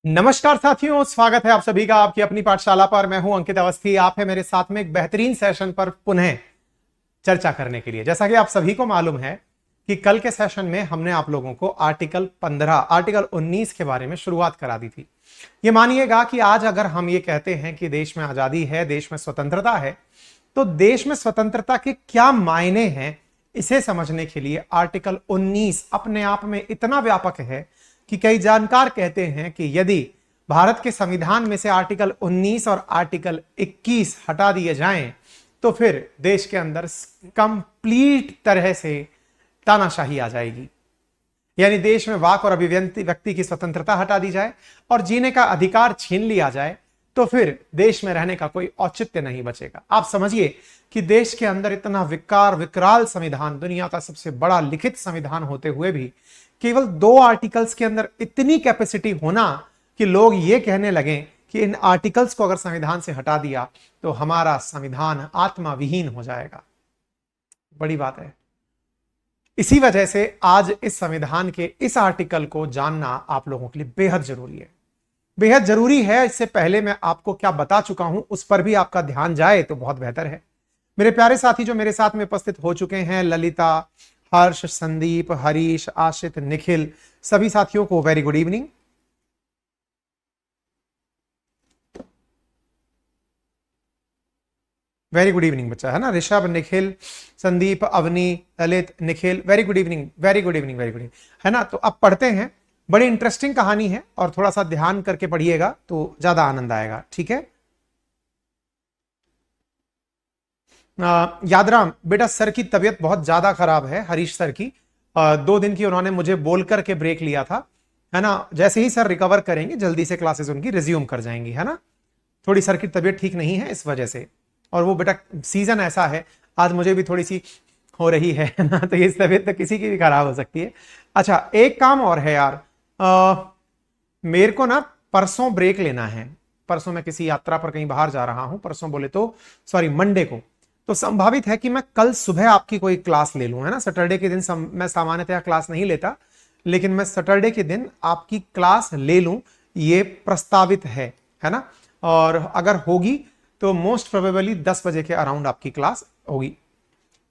नमस्कार साथियों, स्वागत है आप सभी का आपकी अपनी पाठशाला पर। मैं हूं अंकित अवस्थी। आप है मेरे साथ में एक बेहतरीन सेशन पर पुनः चर्चा करने के लिए। जैसा कि आप सभी को मालूम है कि कल के सेशन में हमने आप लोगों को आर्टिकल 15 आर्टिकल 19 के बारे में शुरुआत करा दी थी। ये मानिएगा कि आज अगर हम ये कहते हैं कि देश में आजादी है, देश में स्वतंत्रता है, तो देश में स्वतंत्रता के क्या मायने हैं, इसे समझने के लिए आर्टिकल 19 अपने आप में इतना व्यापक है कि कई जानकार कहते हैं कि यदि भारत के संविधान में से आर्टिकल 19 और आर्टिकल 21 हटा दिए जाएं तो फिर देश के अंदर कंप्लीट तरह से तानाशाही आ जाएगी। यानी देश में वाक और अभिव्यक्ति की स्वतंत्रता हटा दी जाए और जीने का अधिकार छीन लिया जाए तो फिर देश में रहने का कोई औचित्य नहीं बचेगा। आप समझिए कि देश के अंदर इतना विकराल संविधान, दुनिया का सबसे बड़ा लिखित संविधान होते हुए भी केवल 2 आर्टिकल्स के अंदर इतनी कैपेसिटी होना कि लोग ये कहने लगे कि इन आर्टिकल्स को अगर संविधान से हटा दिया तो हमारा संविधान आत्मा विहीन हो जाएगा। बड़ी बात है। इसी वजह से आज इस संविधान के इस आर्टिकल को जानना आप लोगों के लिए बेहद जरूरी है, बेहद जरूरी है। इससे पहले मैं आपको क्या बता चुका हूं उस पर भी आपका ध्यान जाए तो बहुत बेहतर है। मेरे प्यारे साथी जो मेरे साथ में उपस्थित हो चुके हैं, ललिता, हर्ष, संदीप, हरीश, आशित, निखिल, सभी साथियों को very good evening. Very good evening बच्चा, है ना। Rishabh, Nikhil, Sandeep, Avani, Lalit, Nikhil, very good evening, very good evening, very good, है ना। तो अब पढ़ते हैं। बड़ी इंटरेस्टिंग कहानी है और थोड़ा सा ध्यान करके पढ़िएगा तो ज्यादा आनंद आएगा, ठीक है। यादराम बेटा, सर की तबीयत बहुत ज्यादा खराब है, हरीश सर की। 2 दिन की उन्होंने मुझे बोल करके ब्रेक लिया था, है ना। जैसे ही सर रिकवर करेंगे जल्दी से क्लासेस उनकी रिज्यूम कर जाएंगी, है ना। थोड़ी सर की तबीयत ठीक नहीं है इस वजह से, और वो बेटा सीजन ऐसा है, आज मुझे भी थोड़ी सी हो रही है ना, तो ये तबीयत तो किसी की भी खराब हो सकती है। अच्छा, एक काम और है यार, मेरे को ना परसों ब्रेक लेना है। परसों मैं किसी यात्रा पर कहीं बाहर जा रहा हूं, परसों बोले तो सॉरी मंडे को। तो संभावित है कि मैं कल सुबह आपकी कोई क्लास ले लूं, है ना। सैटरडे के दिन मैं सामान्यतः क्लास नहीं लेता, लेकिन मैं सैटरडे के दिन आपकी क्लास ले लूं, ये प्रस्तावित है ना। और अगर होगी तो मोस्ट प्रोबेबली 10 बजे के अराउंड आपकी क्लास होगी,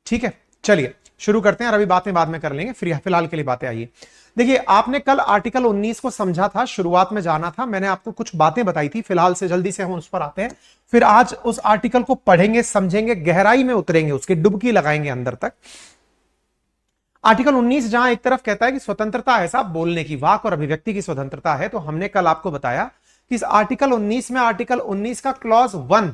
ठीक है। चलिए शुरू करते हैं, और अभी बातें बाद में कर लेंगे, फिलहाल के लिए बातें आइए। देखिए, आपने कल आर्टिकल 19 को समझा था, शुरुआत में जाना था, मैंने आपको कुछ बातें बताई थी। फिलहाल से जल्दी से हम उस पर आते हैं, फिर आज उस आर्टिकल को पढ़ेंगे, समझेंगे, गहराई में उतरेंगे, उसकी डुबकी लगाएंगे अंदर तक। आर्टिकल 19 जहां एक तरफ कहता है कि स्वतंत्रता है साहब बोलने की, वाक और अभिव्यक्ति की स्वतंत्रता है, तो हमने कल आपको बताया कि इस आर्टिकल 19 में आर्टिकल 19 का क्लॉज 1,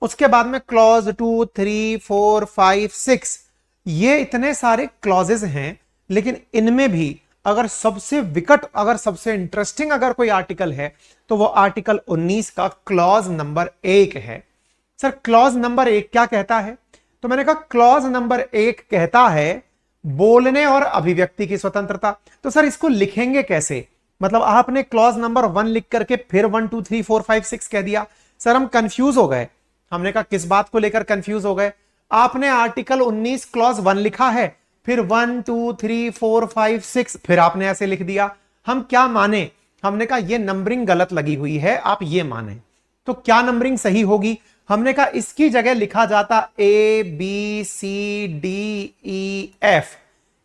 उसके बाद में क्लॉज 2, 3, 4, 5, 6, ये इतने सारे क्लॉजेस हैं। लेकिन इनमें भी अगर सबसे विकट, अगर सबसे इंटरेस्टिंग अगर कोई आर्टिकल है तो वो आर्टिकल 19 का क्लॉज नंबर 1 है। सर क्लॉज नंबर 1 क्या कहता है? तो मैंने कहा क्लॉज नंबर 1 कहता है बोलने और अभिव्यक्ति की स्वतंत्रता। तो सर इसको लिखेंगे कैसे? मतलब आपने क्लॉज नंबर 1 लिख करके फिर 1, 2, 3, 4, 5, 6 कह दिया। सर हम कंफ्यूज हो गए। हमने कहा किस बात को लेकर कंफ्यूज हो गए? आपने आर्टिकल 19 क्लॉज 1 लिखा है, फिर 1, 2, 3, 4, 5, 6 फिर आपने ऐसे लिख दिया। हम क्या माने? हमने कहा ये नंबरिंग गलत लगी हुई है, आप ये माने। तो क्या नंबरिंग सही होगी? हमने कहा इसकी जगह लिखा जाता ABCDEF,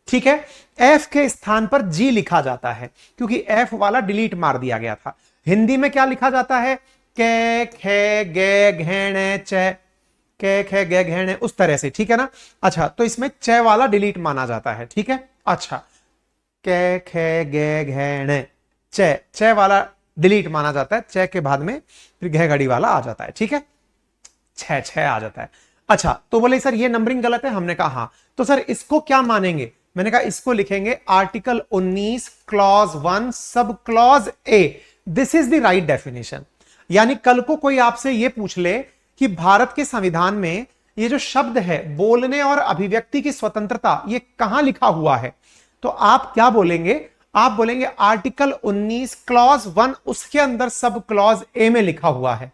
ठीक है। F के स्थान पर G लिखा जाता है क्योंकि F वाला डिलीट मार दिया गया था। हिंदी में क्या लिखा जाता है? कै खे गे घेणे चे, कै खे गे घेणे, उस तरह से, ठीक है ना। अच्छा, तो इसमें च वाला डिलीट माना जाता है, ठीक है। अच्छा, कै खे गे घेणे च वाला डिलीट माना जाता है, च के बाद में फिर घे घड़ी वाला आ जाता है, ठीक है, छ आ जाता है। अच्छा, तो बोले सर ये नंबरिंग गलत है। हमने कहा हाँ। तो सर इसको क्या मानेंगे? मैंने कहा इसको लिखेंगे article 19 clause 1 sub clause A, this is the right definition. यानी कल को कोई आपसे यह पूछ ले कि भारत के संविधान में ये जो शब्द है बोलने और अभिव्यक्ति की स्वतंत्रता, ये कहां लिखा हुआ है, तो आप क्या बोलेंगे? आप बोलेंगे आर्टिकल 19 क्लॉज 1, उसके अंदर सब क्लॉज A में लिखा हुआ है।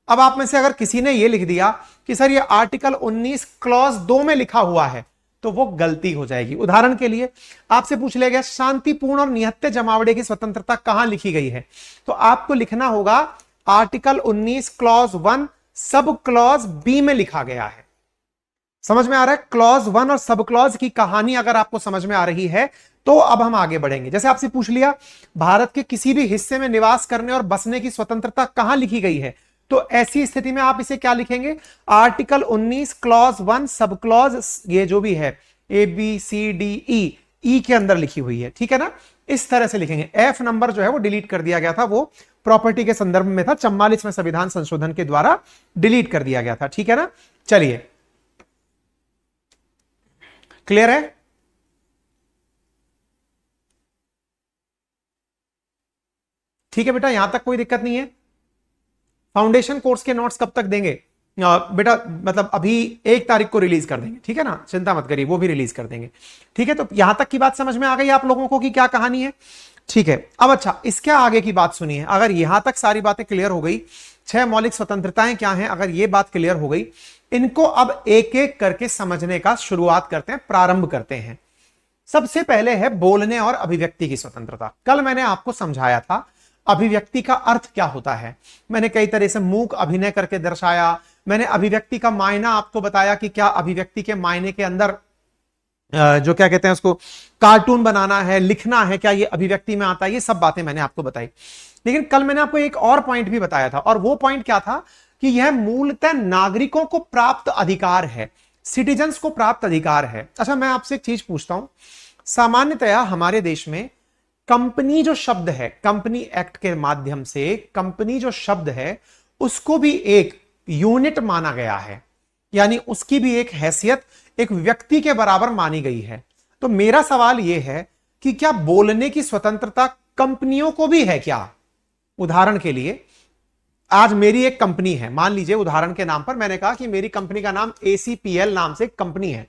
अब आप में से अगर किसी ने यह लिख दिया कि सर ये आर्टिकल 19 क्लॉज 2 में लिखा हुआ है, तो वो गलती हो जाएगी। उदाहरण के लिए आपसे पूछ लिया गया शांतिपूर्ण और निहत्थे जमावड़े की स्वतंत्रता कहां लिखी गई है, तो आपको लिखना होगा article 19 clause 1 sub clause B में लिखा गया है। समझ में आ रहा है? क्लॉज 1 और सब क्लॉज की कहानी अगर आपको समझ में आ रही है तो अब हम आगे बढ़ेंगे। जैसे आपसे पूछ लिया भारत के किसी भी हिस्से में निवास करने और बसने की स्वतंत्रता कहां लिखी गई है, तो ऐसी स्थिति में आप इसे क्या लिखेंगे? आर्टिकल 19 क्लॉज 1 सब क्लॉज, ये जो भी है A B C D E के अंदर लिखी हुई है, ठीक है ना? इस तरह से लिखेंगे। एफ नंबर जो है वो डिलीट कर दिया गया था, वो प्रॉपर्टी के संदर्भ में था, 44वें संविधान संशोधन के द्वारा डिलीट कर दिया गया था, ठीक है ना? चलिए, क्लियर है? ठीक है बेटा, यहां तक कोई दिक्कत नहीं है। फाउंडेशन कोर्स के नोट्स कब तक देंगे? बेटा मतलब अभी 1 तारीख को रिलीज कर देंगे, ठीक है ना? चिंता मत करिए, वो भी रिलीज कर देंगे, ठीक है? तो यहां तक की बात समझ में आ गई आप लोगों को कि क्या कहानी है, ठीक है? अब अच्छा, इसके आगे की बात सुनिए। अगर यहां तक सारी बातें क्लियर हो गई, 6 मौलिक स्वतंत्रताएं क्या हैं, अगर ये बात क्लियर हो गई, इनको अब एक एक करके समझने का शुरुआत करते हैं, प्रारंभ करते हैं। सबसे पहले है बोलने और अभिव्यक्ति की स्वतंत्रता। कल मैंने आपको समझाया था अभिव्यक्ति का अर्थ क्या होता है। मैंने कई तरह से मूक अभिनय करके दर्शाया। मैंने अभिव्यक्ति का मायना आपको बताया कि क्या अभिव्यक्ति के मायने के अंदर जो क्या कहते हैं उसको कार्टून बनाना है, लिखना है, क्या ये अभिव्यक्ति में आता है, ये सब बातें मैंने आपको बताई। लेकिन कल मैंने आपको एक और पॉइंट भी बताया था, और वो पॉइंट क्या था कि यह मूलतः नागरिकों को प्राप्त अधिकार है, सिटीजन्स को प्राप्त अधिकार है। अच्छा, मैं आपसे एक चीज पूछता हूं, सामान्यतया हमारे देश में कंपनी जो शब्द है, कंपनी एक्ट के माध्यम से कंपनी जो शब्द है उसको भी एक यूनिट माना गया है, यानी उसकी भी एक हैसियत एक व्यक्ति के बराबर मानी गई है। तो मेरा सवाल यह है कि क्या बोलने की स्वतंत्रता कंपनियों को भी है क्या? उदाहरण के लिए आज मेरी एक कंपनी है, मान लीजिए उदाहरण के नाम पर मैंने कहा कि मेरी कंपनी का नाम ACPL नाम से कंपनी है,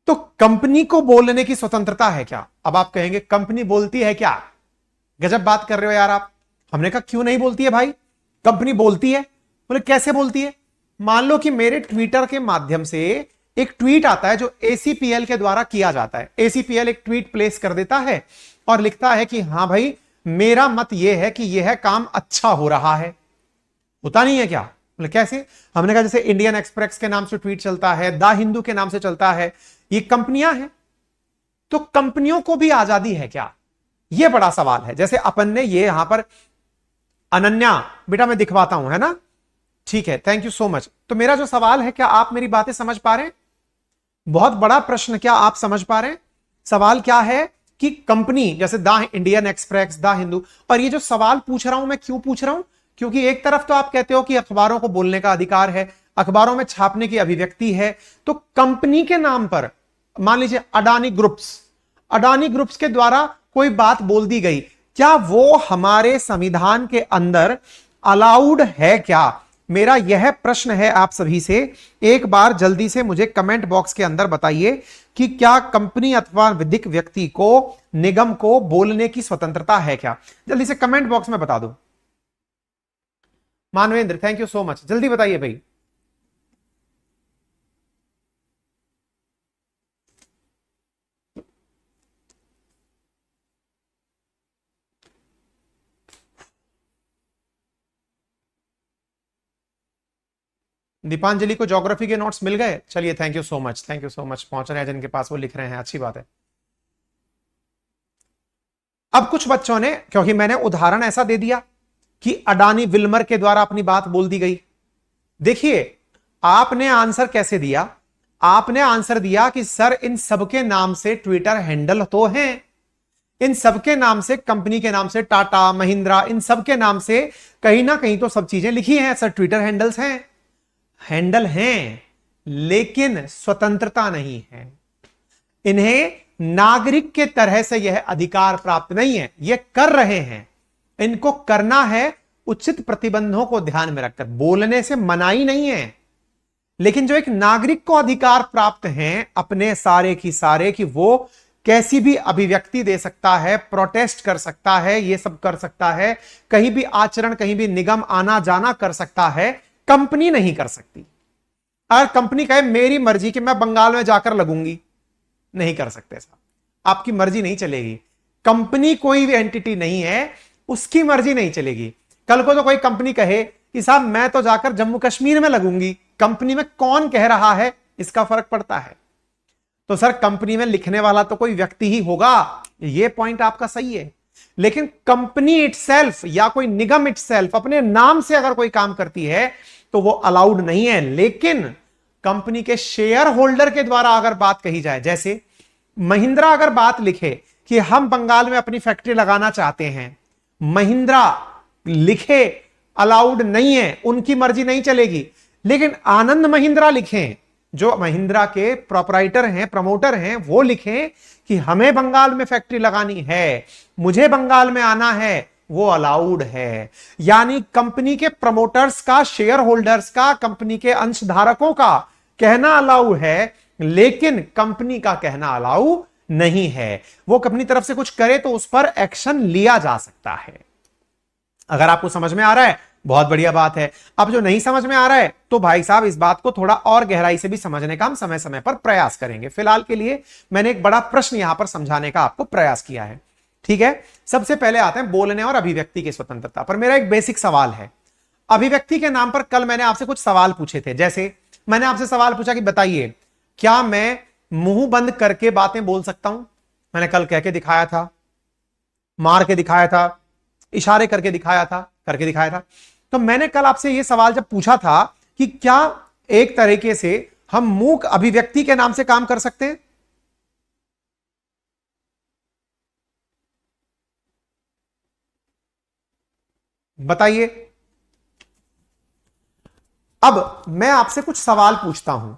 तो कंपनी को बोलने की स्वतंत्रता है क्या? अब आप कहेंगे कंपनी बोलती है क्या? गजब बात कर रहे हो यार आप। हमने कहा क्यों नहीं बोलती है भाई, कंपनी बोलती है। बोले कैसे बोलती है? मान लो कि मेरे ट्विटर के माध्यम से एक ट्वीट आता है जो ACPL के द्वारा किया जाता है। ACPL एक ट्वीट प्लेस कर देता है और लिखता है कि हां भाई मेरा मत यह है कि यह काम अच्छा हो रहा है। होता नहीं है क्या? बोले कैसे? हमने कहा जैसे इंडियन एक्सप्रेस के नाम से ट्वीट चलता है, द हिंदू के नाम से चलता है, ये कंपनियां हैं। तो कंपनियों को भी आजादी है क्या? यह बड़ा सवाल है। जैसे अपन ने ये यहां पर अनन्या, बेटा मैं दिखवाता हूं, है ना? ठीक है, थैंक यू सो मच। तो मेरा जो सवाल है, क्या आप मेरी बातें समझ पा रहे हैं? बहुत बड़ा प्रश्न, क्या आप समझ पा रहे हैं? सवाल क्या है कि कंपनी जैसे the Indian express, the Hindu, और ये जो सवाल पूछ रहा हूं मैं क्यों पूछ रहा हूं? क्योंकि एक तरफ तो आप कहते हो कि अखबारों को बोलने का अधिकार है, अखबारों में छापने की अभिव्यक्ति है, तो कंपनी के नाम पर मान लीजिए अडानी ग्रुप्स के द्वारा कोई बात बोल दी गई, क्या वो हमारे संविधान के अंदर अलाउड है क्या? मेरा यह प्रश्न है आप सभी से। एक बार जल्दी से मुझे कमेंट बॉक्स के अंदर बताइए कि क्या कंपनी अथवा विधिक व्यक्ति को, निगम को बोलने की स्वतंत्रता है क्या? जल्दी से कमेंट बॉक्स में बता दो। Manvendra, thank you so much, जल्दी बताइए भाई। दीपांजलि को ज्योग्राफी के नोट्स मिल गए? चलिए, thank you so much, thank you so much. पहुंच रहे हैं जिनके पास, वो लिख रहे हैं, अच्छी बात है। अब कुछ बच्चों ने, क्योंकि मैंने उदाहरण ऐसा दे दिया कि अडानी विल्मर के द्वारा अपनी बात बोल दी गई। देखिए आपने आंसर कैसे दिया? आपने आंसर दिया कि सर इन सबके नाम से ट्विटर हैंडल तो हैं, इन सबके नाम से, कंपनी के नाम से टाटा, महिंद्रा, इन सबके नाम से कहीं ना कहीं तो सब चीजें लिखी हैं सर, ट्विटर हैंडल्स हैं, हैंडल हैं, लेकिन स्वतंत्रता नहीं है। इन्हें नागरिक के तरह से यह अधिकार प्राप्त नहीं है। यह कर रहे हैं, इनको करना है उचित प्रतिबंधों को ध्यान में रखकर, बोलने से मनाही नहीं है। लेकिन जो एक नागरिक को अधिकार प्राप्त हैं अपने सारे की सारे, कि वो कैसी भी अभिव्यक्ति दे सकता है, प्रोटेस्ट कर सकता है, ये सब कर सकता है, कहीं भी आचरण, कहीं भी निगम आना जाना कर सकता है, कंपनी नहीं कर सकती। अगर कंपनी कहे मेरी मर्जी कि मैं बंगाल में जाकर लगूंगी, नहीं कर सकते साहब, आपकी मर्जी नहीं चलेगी। कंपनी कोई भी एंटिटी नहीं है, उसकी मर्जी नहीं चलेगी। कल को तो कोई कंपनी कहे कि साहब मैं तो जाकर जम्मू कश्मीर में लगूंगी, कंपनी में कौन कह रहा है, इसका फर्क पड़ता है। तो सर कंपनी में लिखने वाला तो कोई व्यक्ति ही होगा, यह पॉइंट आपका सही है। लेकिन कंपनी इटसेल्फ या कोई निगम इटसेल्फ अपने नाम से अगर कोई काम करती है तो वो अलाउड नहीं है। लेकिन कंपनी के शेयर होल्डर के द्वारा अगर बात कही जाए, जैसे महिंद्रा अगर बात लिखे कि हम बंगाल में अपनी फैक्ट्री लगाना चाहते हैं, महिंद्रा लिखे, अलाउड नहीं है, उनकी मर्जी नहीं चलेगी। लेकिन आनंद महिंद्रा लिखें, जो महिंद्रा के प्रोपराइटर हैं, प्रमोटर हैं, वो लिखें कि हमें बंगाल में फैक्ट्री लगानी है, मुझे बंगाल में आना है, वो अलाउड है। यानी कंपनी के प्रमोटर्स का, शेयर होल्डर्स का, कंपनी के अंशधारकों का कहना अलाउ है, लेकिन कंपनी का कहना अलाउ नहीं है। वो अपनी तरफ से कुछ करे तो उस पर एक्शन लिया जा सकता है। अगर आपको समझ में आ रहा है, बहुत बढ़िया बात है। अब जो नहीं समझ में आ रहा है तो भाई साहब इस बात को थोड़ा और गहराई से भी समझने का हम समय समय पर प्रयास करेंगे। फिलहाल के लिए मैंने एक बड़ा प्रश्न यहां पर समझाने का आपको प्रयास किया है, ठीक है। सबसे पहले आते हैं बोलने और अभिव्यक्ति की स्वतंत्रता पर। मेरा एक बेसिक सवाल है, अभिव्यक्ति के नाम पर कल मैंने आपसे कुछ सवाल पूछे थे। जैसे मैंने आपसे सवाल पूछा कि बताइए क्या मैं मुंह बंद करके बातें बोल सकता हूं? मैंने कल कह के दिखाया था, मार के दिखाया था, इशारे करके दिखाया था, तो मैंने कल आपसे यह सवाल जब पूछा था कि क्या एक तरीके से हम मूक अभिव्यक्ति के नाम से काम कर सकते हैं? बताइए। अब मैं आपसे कुछ सवाल पूछता हूं।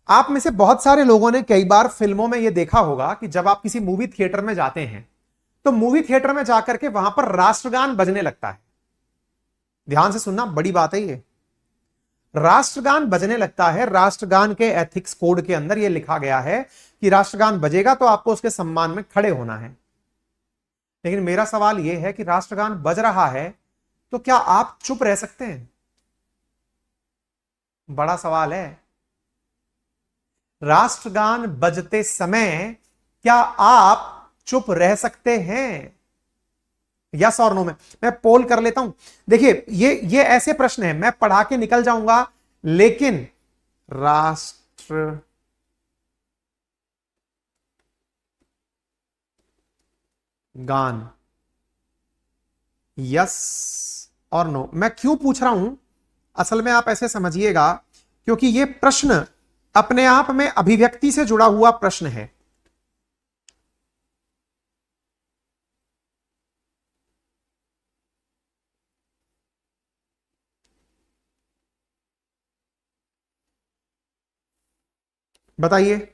आप में से बहुत सारे लोगों ने कई बार फिल्मों में यह देखा होगा कि जब आप किसी मूवी थिएटर में जाते हैं तो मूवी थिएटर में जाकर के वहां पर राष्ट्रगान बजने लगता है। ध्यान से सुनना, बड़ी बात है ये। राष्ट्रगान बजने लगता है। राष्ट्रगान के एथिक्स कोड के अंदर यह लिखा गया है कि राष्ट्रगान बजेगा तो आपको उसके सम्मान में खड़े होना है। लेकिन मेरा सवाल यह है कि राष्ट्रगान बज रहा है तो क्या आप चुप रह सकते हैं? बड़ा सवाल है। राष्ट्रगान बजते समय क्या आप चुप रह सकते हैं? यस और नो में मैं पोल कर लेता हूं। देखिए ये ऐसे प्रश्न है, मैं पढ़ा के निकल जाऊंगा, लेकिन राष्ट्र गान यस और नो, मैं क्यों पूछ रहा हूं असल में आप ऐसे समझिएगा, क्योंकि यह प्रश्न अपने आप में अभिव्यक्ति से जुड़ा हुआ प्रश्न है। बताइए।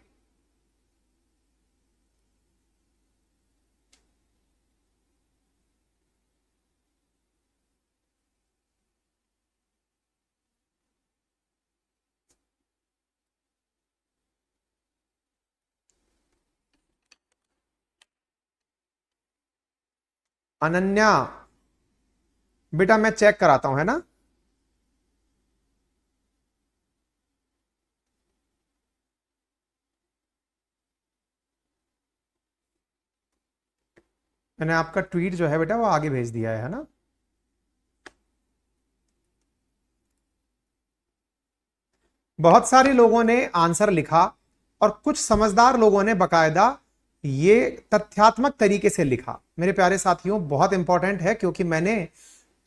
अनन्या बेटा मैं चेक कराता हूं, है ना। मैंने आपका ट्वीट जो है बेटा वो आगे भेज दिया है ना। बहुत सारे लोगों ने आंसर लिखा और कुछ समझदार लोगों ने बकायदा ये तथ्यात्मक तरीके से लिखा। मेरे प्यारे साथियों बहुत इंपॉर्टेंट है, क्योंकि मैंने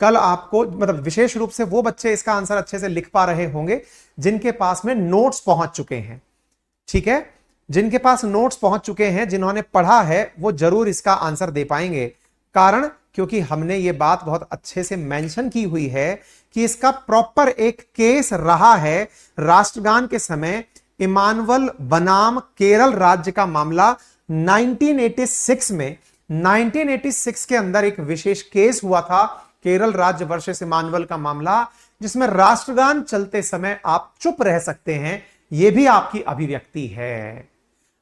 कल आपको मतलब विशेष रूप से वो बच्चे इसका आंसर अच्छे से लिख पा रहे होंगे जिनके पास में नोट्स पहुंच चुके हैं, ठीक है। जिनके पास नोट्स पहुंच चुके हैं, जिन्होंने पढ़ा है, वो जरूर इसका आंसर दे पाएंगे। कारण क्योंकि हमने ये बात बहुत अच्छे से मेंशन की हुई है कि इसका प्रॉपर एक केस रहा है राष्ट्रगान के समय। इमानुअल बनाम केरल राज्य का मामला 1986 में, 1986 के अंदर एक विशेष केस हुआ था, केरल राज्य वर्सेस इमानुअल का मामला, जिसमें राष्ट्रगान चलते समय आप चुप रह सकते हैं। यह भी आपकी अभिव्यक्ति है।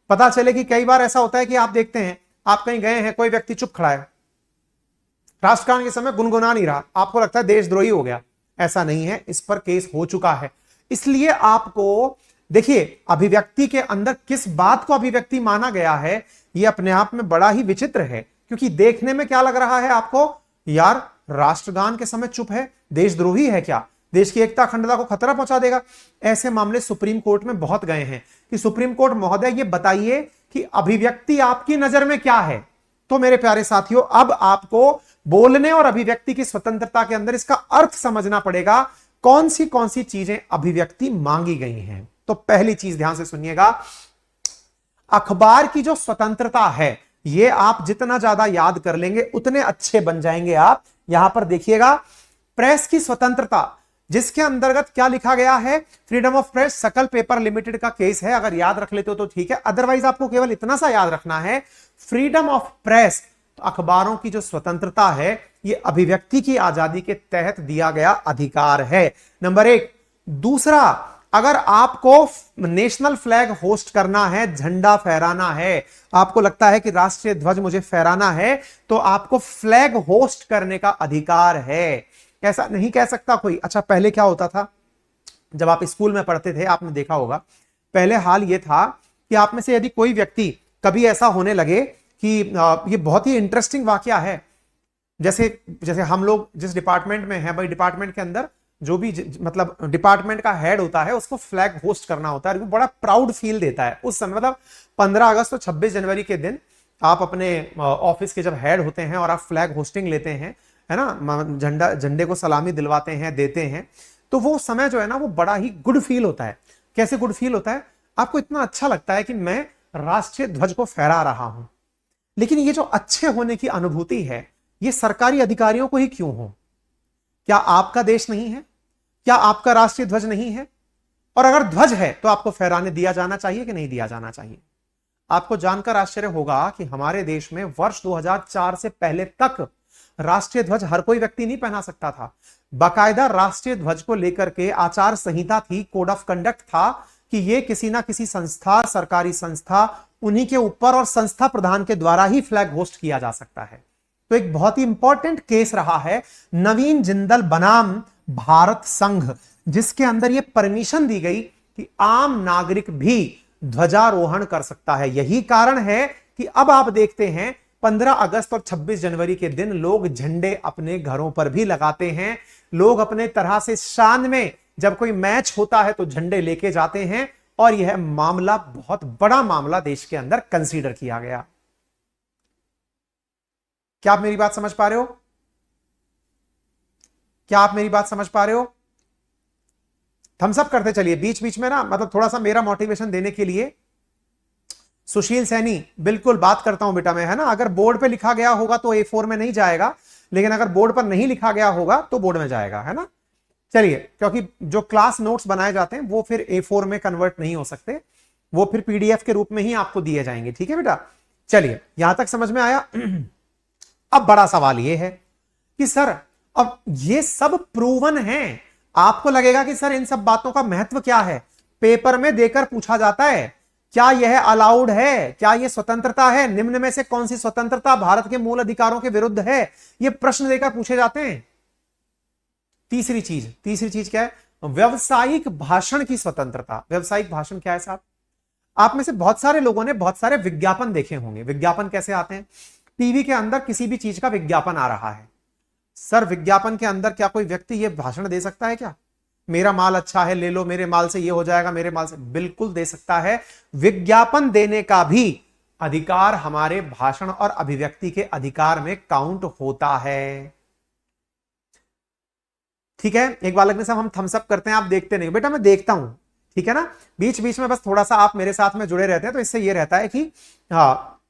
पता चले कि कई बार ऐसा होता है कि आप देखते हैं, आप कहीं गए हैं, कोई व्यक्ति चुप खड़ा है, राष्ट्रगान के समय गुनगुना नहीं रहा, आपको लगता है देशद्रोही हो गया। ऐसा नहीं है, इस पर केस हो चुका है। इसलिए आपको देखिए अभिव्यक्ति के अंदर किस बात को अभिव्यक्ति माना गया है, यह अपने आप में बड़ा ही विचित्र है, क्योंकि देखने में क्या लग रहा है आपको, यार राष्ट्रगान के समय चुप है, देशद्रोही है क्या, देश की एकता अखंडता को खतरा पहुंचा देगा। ऐसे मामले सुप्रीम कोर्ट में बहुत गए हैं कि सुप्रीम कोर्ट महोदय ये बताइए कि अभिव्यक्ति आपकी नजर में क्या है। तो मेरे प्यारे साथियों, अब आपको बोलने और अभिव्यक्ति की स्वतंत्रता के अंदर इसका अर्थ समझना पड़ेगा, कौन सी चीजें अभिव्यक्ति मांगी गई हैं। तो पहली चीज ध्यान से सुनिएगा, अखबार की जो स्वतंत्रता है, ये आप जितना ज्यादा याद कर लेंगे उतने अच्छे बन जाएंगे आप। यहां पर देखिएगा, प्रेस की स्वतंत्रता, जिसके अंतर्गत क्या लिखा गया है, फ्रीडम ऑफ प्रेस, सकल पेपर लिमिटेड का केस है, अगर याद रख लेते हो तो ठीक है, अदरवाइज आपको केवल इतना सा याद रखना है, फ्रीडम ऑफ प्रेस, तो अखबारों की जो स्वतंत्रता है ये अभिव्यक्ति की आजादी के तहत दिया गया अधिकार है, नंबर एक। दूसरा, अगर आपको नेशनल फ्लैग होस्ट करना है, झंडा फहराना है, आपको लगता है कि राष्ट्रीय ध्वज मुझे फहराना है, तो आपको फ्लैग होस्ट करने का अधिकार है। ऐसा नहीं कह सकता कोई। अच्छा, पहले क्या होता था, जब आप स्कूल में पढ़ते थे आपने देखा होगा, पहले हाल यह था कि आप में से यदि कोई व्यक्ति कभी ऐसा होने लगे कि ये बहुत ही इंटरेस्टिंग वाकया है, जैसे हम लोग जिस डिपार्टमेंट में हैं भाई, डिपार्टमेंट के अंदर जो भी मतलब डिपार्टमेंट का हेड होता है उसको फ्लैग होस्ट करना होता है, वो बड़ा प्राउड फील देता है उस समय। मतलब 15 अगस्त और 26 जनवरी के दिन आप अपने ऑफिस के जब हेड होते हैं और आप फ्लैग होस्टिंग लेते हैं, है ना, झंडे को सलामी दिलवाते हैं, देते हैं, तो वो समय जो है ना वो बड़ा ही गुड फील होता है। कैसे गुड फील होता है, आपको इतना अच्छा लगता है कि मैं राष्ट्रीय ध्वज को फहरा रहा हूं। लेकिन ये जो अच्छे होने की अनुभूति है, ये सरकारी अधिकारियों को ही क्यों हो? क्या आपका देश नहीं है? क्या आपका राष्ट्रीय ध्वज नहीं है? और अगर ध्वज है तो आपको फहराने दिया जाना चाहिए कि नहीं दिया जाना चाहिए? आपको जानकर आश्चर्य होगा कि हमारे देश में वर्ष 2004 से पहले तक राष्ट्रीय ध्वज हर कोई व्यक्ति नहीं पहना सकता था। बाकायदा राष्ट्रीय ध्वज को लेकर के आचार संहिता थी, कोड ऑफ कंडक्ट था कि ये किसी ना किसी संस्था, सरकारी संस्था, उन्हीं के ऊपर और संस्था प्रधान के द्वारा ही फ्लैग होस्ट किया जा सकता है। तो एक बहुत ही इंपॉर्टेंट केस रहा है नवीन जिंदल बनाम भारत संघ, जिसके अंदर यह परमिशन दी गई कि आम नागरिक भी ध्वजारोहण कर सकता है। यही कारण है कि अब आप देखते हैं 15 अगस्त और 26 जनवरी के दिन लोग झंडे अपने घरों पर भी लगाते हैं। लोग अपने तरह से शान में जब कोई मैच होता है तो झंडे लेके जाते हैं, और यह मामला बहुत बड़ा मामला देश के अंदर कंसीडर किया गया। क्या आप मेरी बात समझ पा रहे हो? क्या आप मेरी बात समझ पा रहे हो? थम्स अप करते चलिए बीच बीच में ना, मतलब थोड़ा सा मेरा मोटिवेशन देने के लिए। सुशील सैनी, बिल्कुल बात करता हूं बेटा मैं, है ना। अगर बोर्ड पे लिखा गया होगा तो A4 में नहीं जाएगा, लेकिन अगर बोर्ड पर नहीं लिखा गया होगा तो बोर्ड में जाएगा, है ना। चलिए, क्योंकि जो क्लास नोट्स बनाए जाते हैं वो फिर A4 में कन्वर्ट नहीं हो सकते, वो फिर PDF के रूप में ही आपको दिए जाएंगे, ठीक है बेटा। चलिए, यहां तक समझ में आया। अब बड़ा सवाल ये है कि सर अब ये सब प्रूवन है, आपको लगेगा कि सर इन सब बातों का महत्व क्या है, पेपर में देकर पूछा जाता है, क्या यह अलाउड है, क्या यह स्वतंत्रता है, निम्न में से कौन सी स्वतंत्रता भारत के मूल अधिकारों के विरुद्ध है, ये प्रश्न देकर पूछे जाते हैं। तीसरी चीज क्या है, व्यवसायिक भाषण की स्वतंत्रता। व्यवसायिक भाषण क्या है साहब? आप में से बहुत सारे लोगों ने बहुत सारे विज्ञापन देखे होंगे। विज्ञापन कैसे आते हैं? टीवी के अंदर किसी भी चीज का विज्ञापन आ रहा है, सर विज्ञापन के अंदर क्या कोई व्यक्ति यह भाषण दे सकता है क्या, मेरा माल अच्छा है, ले लो, मेरे माल से ये हो जाएगा, मेरे माल से? बिल्कुल दे सकता है। विज्ञापन देने का भी अधिकार हमारे भाषण और अभिव्यक्ति के अधिकार में काउंट होता है, ठीक है। एक बार लगने से हम थम्स अप करते हैं, आप देखते नहीं बेटा, मैं देखता हूं, ठीक है ना। बीच बीच में बस थोड़ा सा आप मेरे साथ में जुड़े रहते हैं तो इससे ये रहता है कि हाँ,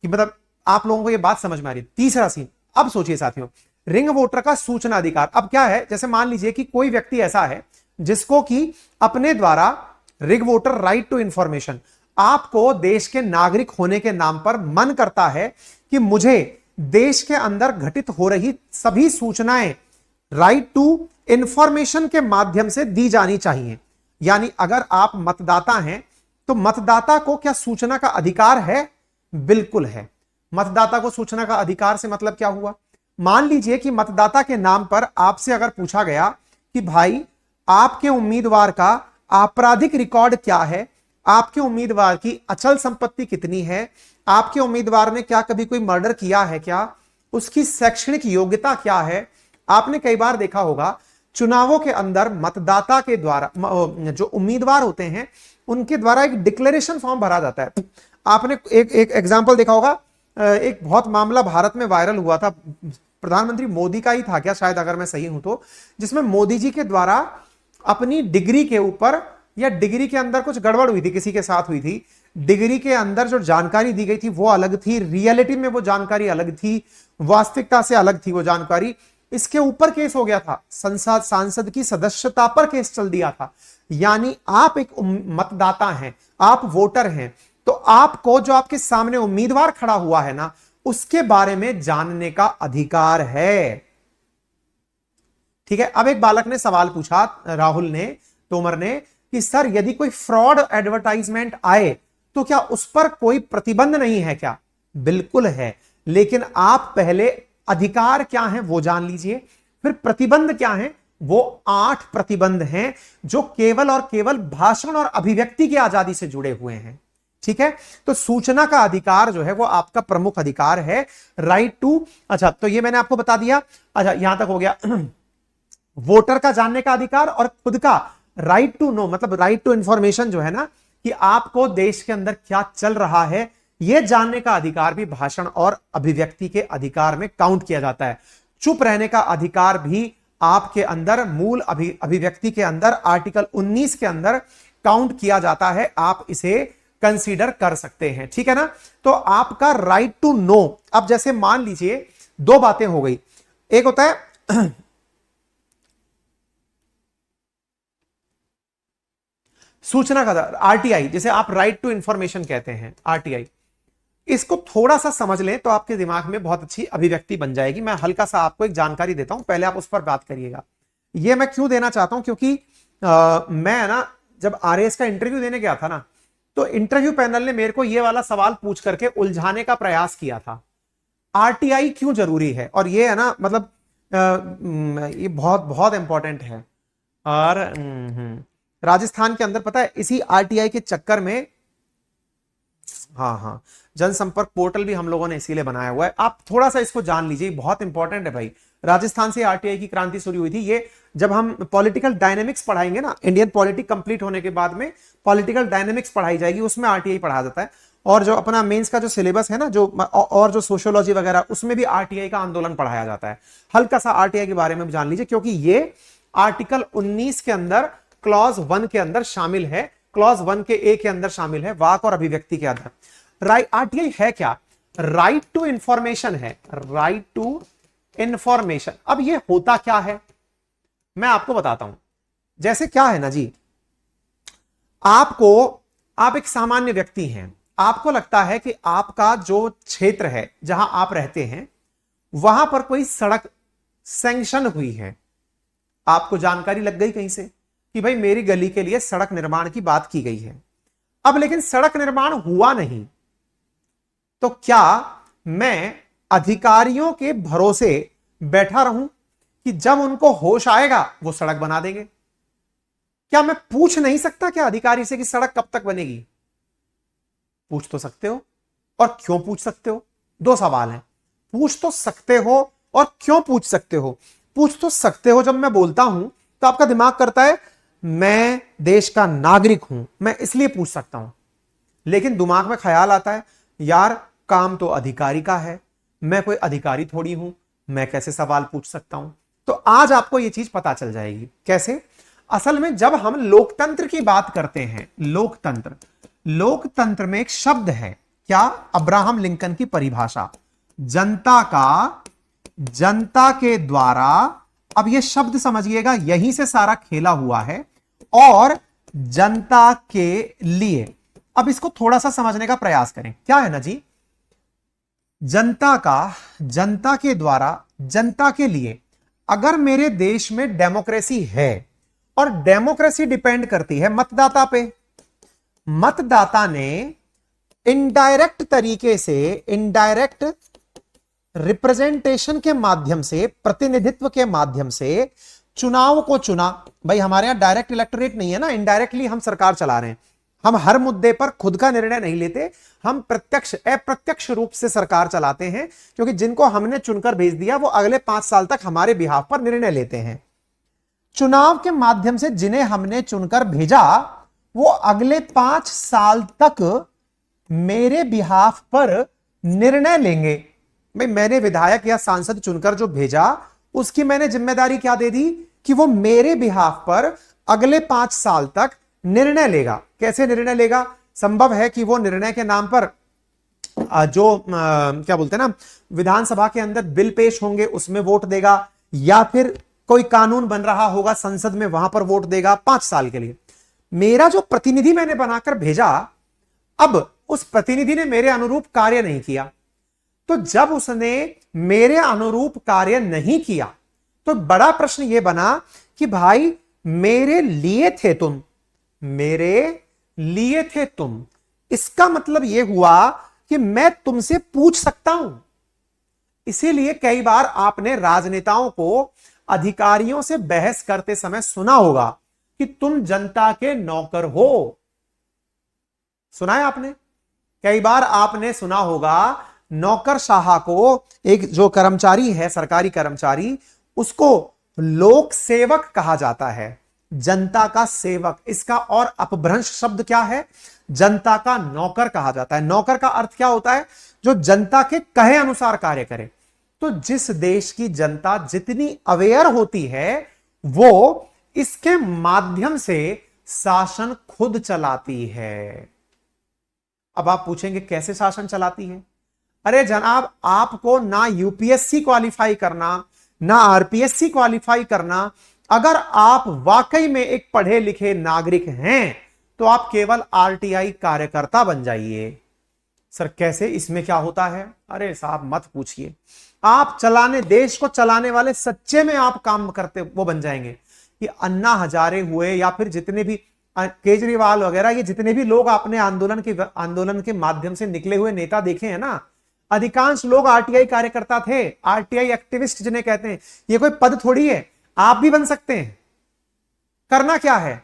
कि मतलब आप लोगों को ये बात समझ में आ रही है। तीसरा सीन, अब सोचिए साथियों, रिंग वोटर का सूचना अधिकार। अब क्या है, जैसे मान लीजिए कि कोई व्यक्ति ऐसा है जिसको कि अपने द्वारा रिंग वोटर राइट टू इंफॉर्मेशन, आपको देश के नागरिक होने के नाम पर मन करता है कि मुझे देश के अंदर घटित हो रही सभी सूचनाएं राइट टू इंफॉर्मेशन के माध्यम से दी जानी चाहिए। यानी अगर आप मतदाता हैं तो मतदाता को क्या सूचना का अधिकार है? बिल्कुल है। मतदाता को सूचना का अधिकार से मतलब क्या हुआ? मान लीजिए कि मतदाता के नाम पर आपसे अगर पूछा गया कि भाई आपके उम्मीदवार का आपराधिक रिकॉर्ड क्या है, आपके उम्मीदवार की अचल संपत्ति कितनी है, आपके उम्मीदवार ने क्या कभी कोई मर्डर किया है क्या, उसकी शैक्षणिक योग्यता क्या है। आपने कई बार देखा होगा चुनावों के अंदर मतदाता के द्वारा जो उम्मीदवार होते हैं उनके द्वारा एक डिक्लेरेशन फॉर्म भरा जाता है। आपने एक एग्जांपल देखा होगा, एक बहुत मामला भारत में वायरल हुआ था, प्रधानमंत्री मोदी का ही था क्या शायद, अगर मैं सही हूं तो, जिसमें मोदी जी के द्वारा अपनी डिग्री के ऊपर या डिग्री के अंदर कुछ गड़बड़ हुई थी, किसी के साथ हुई थी, डिग्री के अंदर जो जानकारी दी गई थी वो अलग थी, रियलिटी में वो जानकारी अलग थी, वास्तविकता से अलग थी वो जानकारी। इसके ऊपर केस हो गया था, संसद सांसद की सदस्यता पर केस चल दिया था। यानी आप एक मतदाता हैं, आप वोटर हैं, तो आपको जो आपके सामने उम्मीदवार खड़ा हुआ है ना, उसके बारे में जानने का अधिकार है। ठीक है। अब एक बालक ने सवाल पूछा, राहुल ने, तोमर ने, कि सर यदि कोई फ्रॉड एडवर्टाइजमेंट आए तो क्या उस पर कोई प्रतिबंध नहीं है क्या? बिल्कुल है, लेकिन आप पहले अधिकार क्या है वो जान लीजिए, फिर प्रतिबंध क्या है। वो 8 प्रतिबंध हैं जो केवल और केवल भाषण और अभिव्यक्ति की आजादी से जुड़े हुए हैं। ठीक है। तो सूचना का अधिकार जो है वो आपका प्रमुख अधिकार है, राइट टू। अच्छा, तो ये मैंने आपको बता दिया। अच्छा, यहां तक हो गया। वोटर का जानने का अधिकार और खुद का राइट टू नो, मतलब राइट टू इंफॉर्मेशन जो है ना, कि आपको देश के अंदर क्या चल रहा है यह जानने का अधिकार भी भाषण और अभिव्यक्ति के अधिकार में काउंट किया जाता है। चुप रहने का अधिकार भी आपके अंदर मूल अभिव्यक्ति के अंदर आर्टिकल 19 के अंदर काउंट किया जाता है, आप इसे कंसीडर कर सकते हैं। ठीक है ना। तो आपका राइट टू नो, अब जैसे मान लीजिए 2 बातें हो गई, एक होता है सूचना का, आरटीआई, जिसे आप राइट टू इंफॉर्मेशन कहते हैं, आरटीआई। इसको थोड़ा सा समझ लें तो आपके दिमाग में बहुत अच्छी अभिव्यक्ति बन जाएगी। मैं हल्का सा आपको एक जानकारी देता हूं, पहले आप उस पर बात करिएगा। ये मैं क्यों देना चाहता हूं, क्योंकि मैं ना जब आरएएस का इंटरव्यू देने गया था ना, तो इंटरव्यू पैनल ने मेरे को ये वाला सवाल पूछ करके उलझाने का प्रयास किया था, आरटीआई क्यों जरूरी है। और ये है ना, मतलब ये बहुत बहुत इंपॉर्टेंट है। और राजस्थान के अंदर पता है इसी आरटीआई के चक्कर में, हाँ, जनसंपर्क पोर्टल भी हम लोगों ने इसीलिए बनाया हुआ है। आप थोड़ा सा इसको जान लीजिए, बहुत इंपॉर्टेंट है भाई। राजस्थान से आरटीआई की क्रांति शुरू हुई थी। ये जब हम पॉलिटिकल डायनेमिक्स पढ़ाएंगे ना, इंडियन पॉलिटिक कंप्लीट होने के बाद में पॉलिटिकल डायनेमिक्स पढ़ाई जाएगी, उसमें आरटीआई पढ़ाया जाता है। और जो अपना मेंस का जो सिलेबस है ना, जो और जो सोशियोलॉजी वगैरह, उसमें भी आरटीआई का आंदोलन पढ़ाया जाता है। हल्का सा आरटीआई के बारे में जान लीजिए, क्योंकि ये आर्टिकल 19 के अंदर क्लॉज 1 के अंदर शामिल है, क्लॉज 1 के ए के अंदर शामिल है, वाक और अभिव्यक्ति के अंदर। आरटीआई है क्या? राइट टू इंफॉर्मेशन है, राइट टू इंफॉर्मेशन। अब ये होता क्या है मैं आपको बताता हूं। जैसे क्या है ना जी, आप एक सामान्य व्यक्ति हैं, आपको लगता है कि आपका जो क्षेत्र है जहां आप रहते हैं वहां पर कोई सड़क सैंक्शन हुई है। आपको जानकारी लग गई कहीं से कि भाई मेरी गली के लिए सड़क निर्माण की बात की गई है। अब लेकिन सड़क निर्माण हुआ नहीं, तो क्या मैं अधिकारियों के भरोसे बैठा रहूं कि जब उनको होश आएगा वो सड़क बना देंगे? क्या मैं पूछ नहीं सकता क्या अधिकारी से कि सड़क कब तक बनेगी? पूछ तो सकते हो। और क्यों पूछ सकते हो? 2 सवाल हैं। पूछ तो सकते हो और क्यों पूछ सकते हो? पूछ तो सकते हो, जब मैं बोलता हूं तो आपका दिमाग करता है मैं देश का नागरिक हूं, मैं इसलिए पूछ सकता हूं। लेकिन दिमाग में ख्याल आता है यार काम तो अधिकारी का है, मैं कोई अधिकारी थोड़ी हूं, मैं कैसे सवाल पूछ सकता हूं? तो आज आपको यह चीज पता चल जाएगी कैसे। असल में जब हम लोकतंत्र की बात करते हैं, लोकतंत्र में एक शब्द है क्या? अब्राहम लिंकन की परिभाषा, जनता के द्वारा। अब यह शब्द समझिएगा, यहीं से सारा खेला हुआ है, और जनता के लिए। अब इसको थोड़ा सा समझने का प्रयास करें। क्या है ना जी, जनता के द्वारा, जनता के लिए। अगर मेरे देश में डेमोक्रेसी है, और डेमोक्रेसी डिपेंड करती है मतदाता पे, मतदाता ने इनडायरेक्ट तरीके से, इनडायरेक्ट रिप्रेजेंटेशन के माध्यम से, प्रतिनिधित्व के माध्यम से चुनाव को चुना। भाई हमारे यहां डायरेक्ट इलेक्टोरेट नहीं है ना, इनडायरेक्टली हम सरकार चला रहे हैं। हम हर मुद्दे पर खुद का निर्णय नहीं लेते, हम प्रत्यक्ष अप्रत्यक्ष रूप से सरकार चलाते हैं, क्योंकि जिनको हमने चुनकर भेज दिया वो अगले 5 साल तक हमारे बिहाफ पर निर्णय लेते हैं। चुनाव के माध्यम से जिन्हें हमने चुनकर भेजा वो अगले 5 साल तक मेरे बिहाफ पर निर्णय लेंगे। भाई मैंने विधायक या सांसद चुनकर जो भेजा उसकी मैंने जिम्मेदारी क्या दे दी कि वो मेरे बिहाफ पर अगले 5 साल तक निर्णय लेगा। कैसे निर्णय लेगा? संभव है कि वो निर्णय के नाम पर जो क्या बोलते हैं ना, विधानसभा के अंदर बिल पेश होंगे उसमें वोट देगा, या फिर कोई कानून बन रहा होगा संसद में वहां पर वोट देगा 5 साल के लिए। मेरा जो प्रतिनिधि मैंने बनाकर भेजा, अब उस प्रतिनिधि ने मेरे अनुरूप कार्य नहीं किया, तो जब उसने मेरे अनुरूप कार्य नहीं किया तो बड़ा प्रश्न यह बना कि भाई मेरे लिए थे तुम, मेरे लिए थे तुम, इसका मतलब यह हुआ कि मैं तुमसे पूछ सकता हूं। इसीलिए कई बार आपने राजनेताओं को, अधिकारियों से बहस करते समय सुना होगा कि तुम जनता के नौकर हो। सुना है आपने? कई बार आपने सुना होगा नौकरशाह को, एक जो कर्मचारी है सरकारी कर्मचारी, उसको लोक सेवक कहा जाता है, जनता का सेवक। इसका और अपभ्रंश शब्द क्या है? जनता का नौकर कहा जाता है। नौकर का अर्थ क्या होता है? जो जनता के कहे अनुसार कार्य करे। तो जिस देश की जनता जितनी अवेयर होती है वो इसके माध्यम से शासन खुद चलाती है। अब आप पूछेंगे कैसे शासन चलाती है? अरे जनाब, आपको ना यूपीएससी क्वालिफाई करना, ना आरपीएससी क्वालिफाई करना, अगर आप वाकई में एक पढ़े लिखे नागरिक हैं तो आप केवल आरटीआई कार्यकर्ता बन जाइए। सर कैसे, इसमें क्या होता है? अरे साहब मत पूछिए, आप चलाने, देश को चलाने वाले सच्चे में आप काम करते वो बन जाएंगे। कि अन्ना हजारे हुए या फिर जितने भी केजरीवाल वगैरह, ये जितने भी लोग आपने आंदोलन के माध्यम से निकले हुए नेता देखे हैं ना, अधिकांश लोग आरटीआई कार्यकर्ता थे, आरटीआई एक्टिविस्ट जिन्हें कहते हैं। ये कोई पद थोड़ी है, आप भी बन सकते हैं। करना क्या है?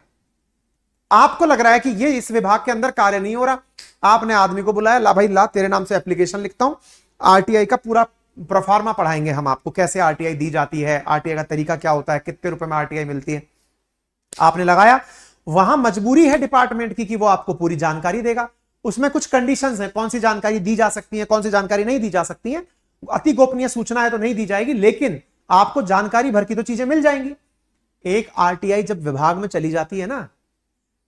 आपको लग रहा है कि ये इस विभाग के अंदर कार्य नहीं हो रहा, आपने आदमी को बुलाया, ला भाई ला तेरे नाम से एप्लीकेशन लिखता हूं, आरटीआई का पूरा प्रोफार्मा पढ़ाएंगे हम आपको, कैसे आरटीआई दी जाती है, आरटीआई का तरीका क्या होता है, कितने रुपए में आरटीआई मिलती है। आपने लगाया, वहां मजबूरी है डिपार्टमेंट की कि वो आपको पूरी जानकारी देगा। उसमें कुछ कंडीशंस हैं, कौन सी जानकारी दी जा सकती है, कौन सी जानकारी नहीं दी जा सकती है। अति गोपनीय सूचना है तो नहीं दी जाएगी, लेकिन आपको जानकारी भर की तो चीजें मिल जाएंगी। एक आरटीआई जब विभाग में चली जाती है ना,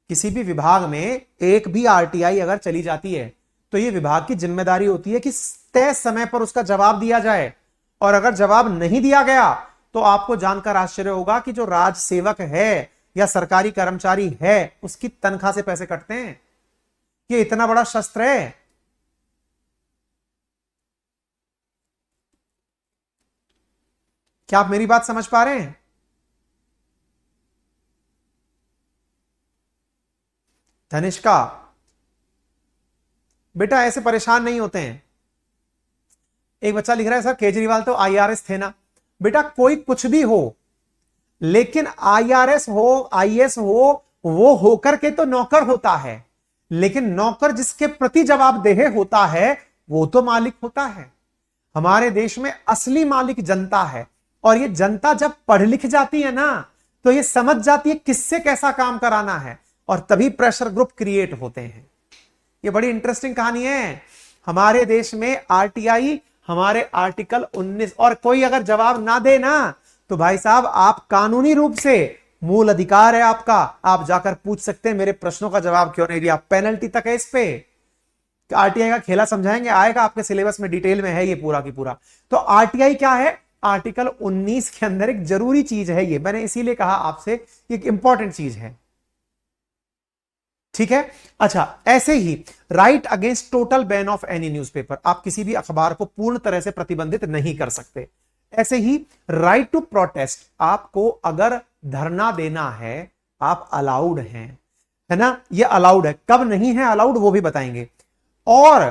किसी भी विभाग में एक भी आरटीआई अगर चली जाती है तो यह विभाग की जिम्मेदारी होती है कि तय समय पर उसका जवाब दिया जाए। और अगर जवाब नहीं दिया गया तो आपको जानकर आश्चर्य होगा कि जो राज सेवक है या सरकारी कर्मचारी है उसकी तनख्वाह से पैसे कटते हैं। ये इतना बड़ा शस्त्र है। क्या आप मेरी बात समझ पा रहे हैं? धनिष्का बेटा ऐसे परेशान नहीं होते हैं। एक बच्चा लिख रहा है सर केजरीवाल तो आईआरएस थे ना। बेटा कोई कुछ भी हो, लेकिन आईआरएस हो, आईएएस हो, वो होकर के तो नौकर होता है, लेकिन नौकर जिसके प्रति जवाबदेह होता है वो तो मालिक होता है। हमारे देश में असली मालिक जनता है, और ये जनता जब पढ़ लिख जाती है ना तो ये समझ जाती है किससे कैसा काम कराना है, और तभी प्रेशर ग्रुप क्रिएट होते हैं। ये बड़ी इंटरेस्टिंग कहानी है। हमारे देश में आरटीआई, हमारे आर्टिकल 19, और कोई अगर जवाब ना दे ना तो भाई साहब आप कानूनी रूप से, मूल अधिकार है आपका, आप जाकर पूछ सकते हैं मेरे प्रश्नों का जवाब क्यों नहीं दिया। पेनल्टी तक है इस पे। आरटीआई का खेला समझाएंगे, आएगा आपके सिलेबस में, डिटेल में है ये पूरा की पूरा। तो आरटीआई क्या है? आर्टिकल 19 के अंदर एक जरूरी चीज है ये, मैंने इसीलिए कहा आपसे एक इंपॉर्टेंट चीज है। ठीक है। अच्छा, ऐसे ही right against total ban of any newspaper, आप किसी भी अखबार को पूर्ण तरह से प्रतिबंधित नहीं कर सकते। ऐसे ही राइट टू प्रोटेस्ट, आपको अगर धरना देना है आप अलाउड हैं, है ना, ये अलाउड है। कब नहीं है अलाउड वो भी बताएंगे। और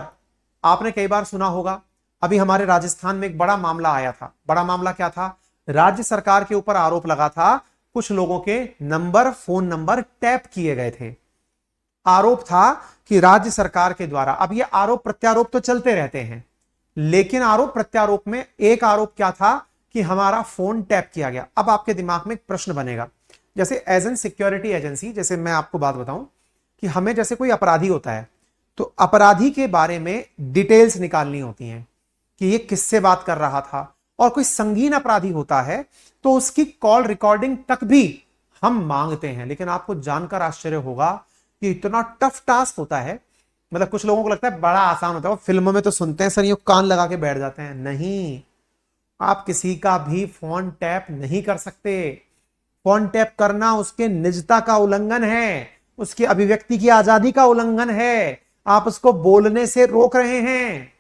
आपने कई बार सुना होगा, अभी हमारे राजस्थान में एक बड़ा मामला आया था। बड़ा मामला क्या था? राज्य सरकार के ऊपर आरोप लगा था कुछ लोगों के नंबर, फोन नंबर टैप किए गए थे। आरोप था कि राज्य सरकार के द्वारा, अब ये आरोप प्रत्यारोप तो चलते रहते हैं, लेकिन आरोप प्रत्यारोप में एक आरोप क्या था कि हमारा फोन टैप किया गया। अब आपके दिमाग में एक प्रश्न बनेगा, जैसे एज एन सिक्योरिटी एजेंसी, जैसे मैं आपको बात बताऊं कि हमें जैसे कोई अपराधी होता है तो अपराधी के बारे में डिटेल्स निकालनी होती हैं कि ये किससे बात कर रहा था, और कोई संगीन अपराधी होता है तो उसकी कॉल रिकॉर्डिंग तक भी हम मांगते हैं। लेकिन आपको जानकर आश्चर्य होगा कि इतना टफ टास्क होता है, मतलब कुछ लोगों को लगता है बड़ा आसान होता है, वो फिल्मों में तो सुनते हैं सर ये कान लगा के बैठ जाते हैं। नहीं, आप किसी का भी फोन टैप नहीं कर सकते। फोन टैप करना उसके निजता का उल्लंघन है, उसकी अभिव्यक्ति की आजादी का उल्लंघन है, आप उसको बोलने से रोक रहे हैं।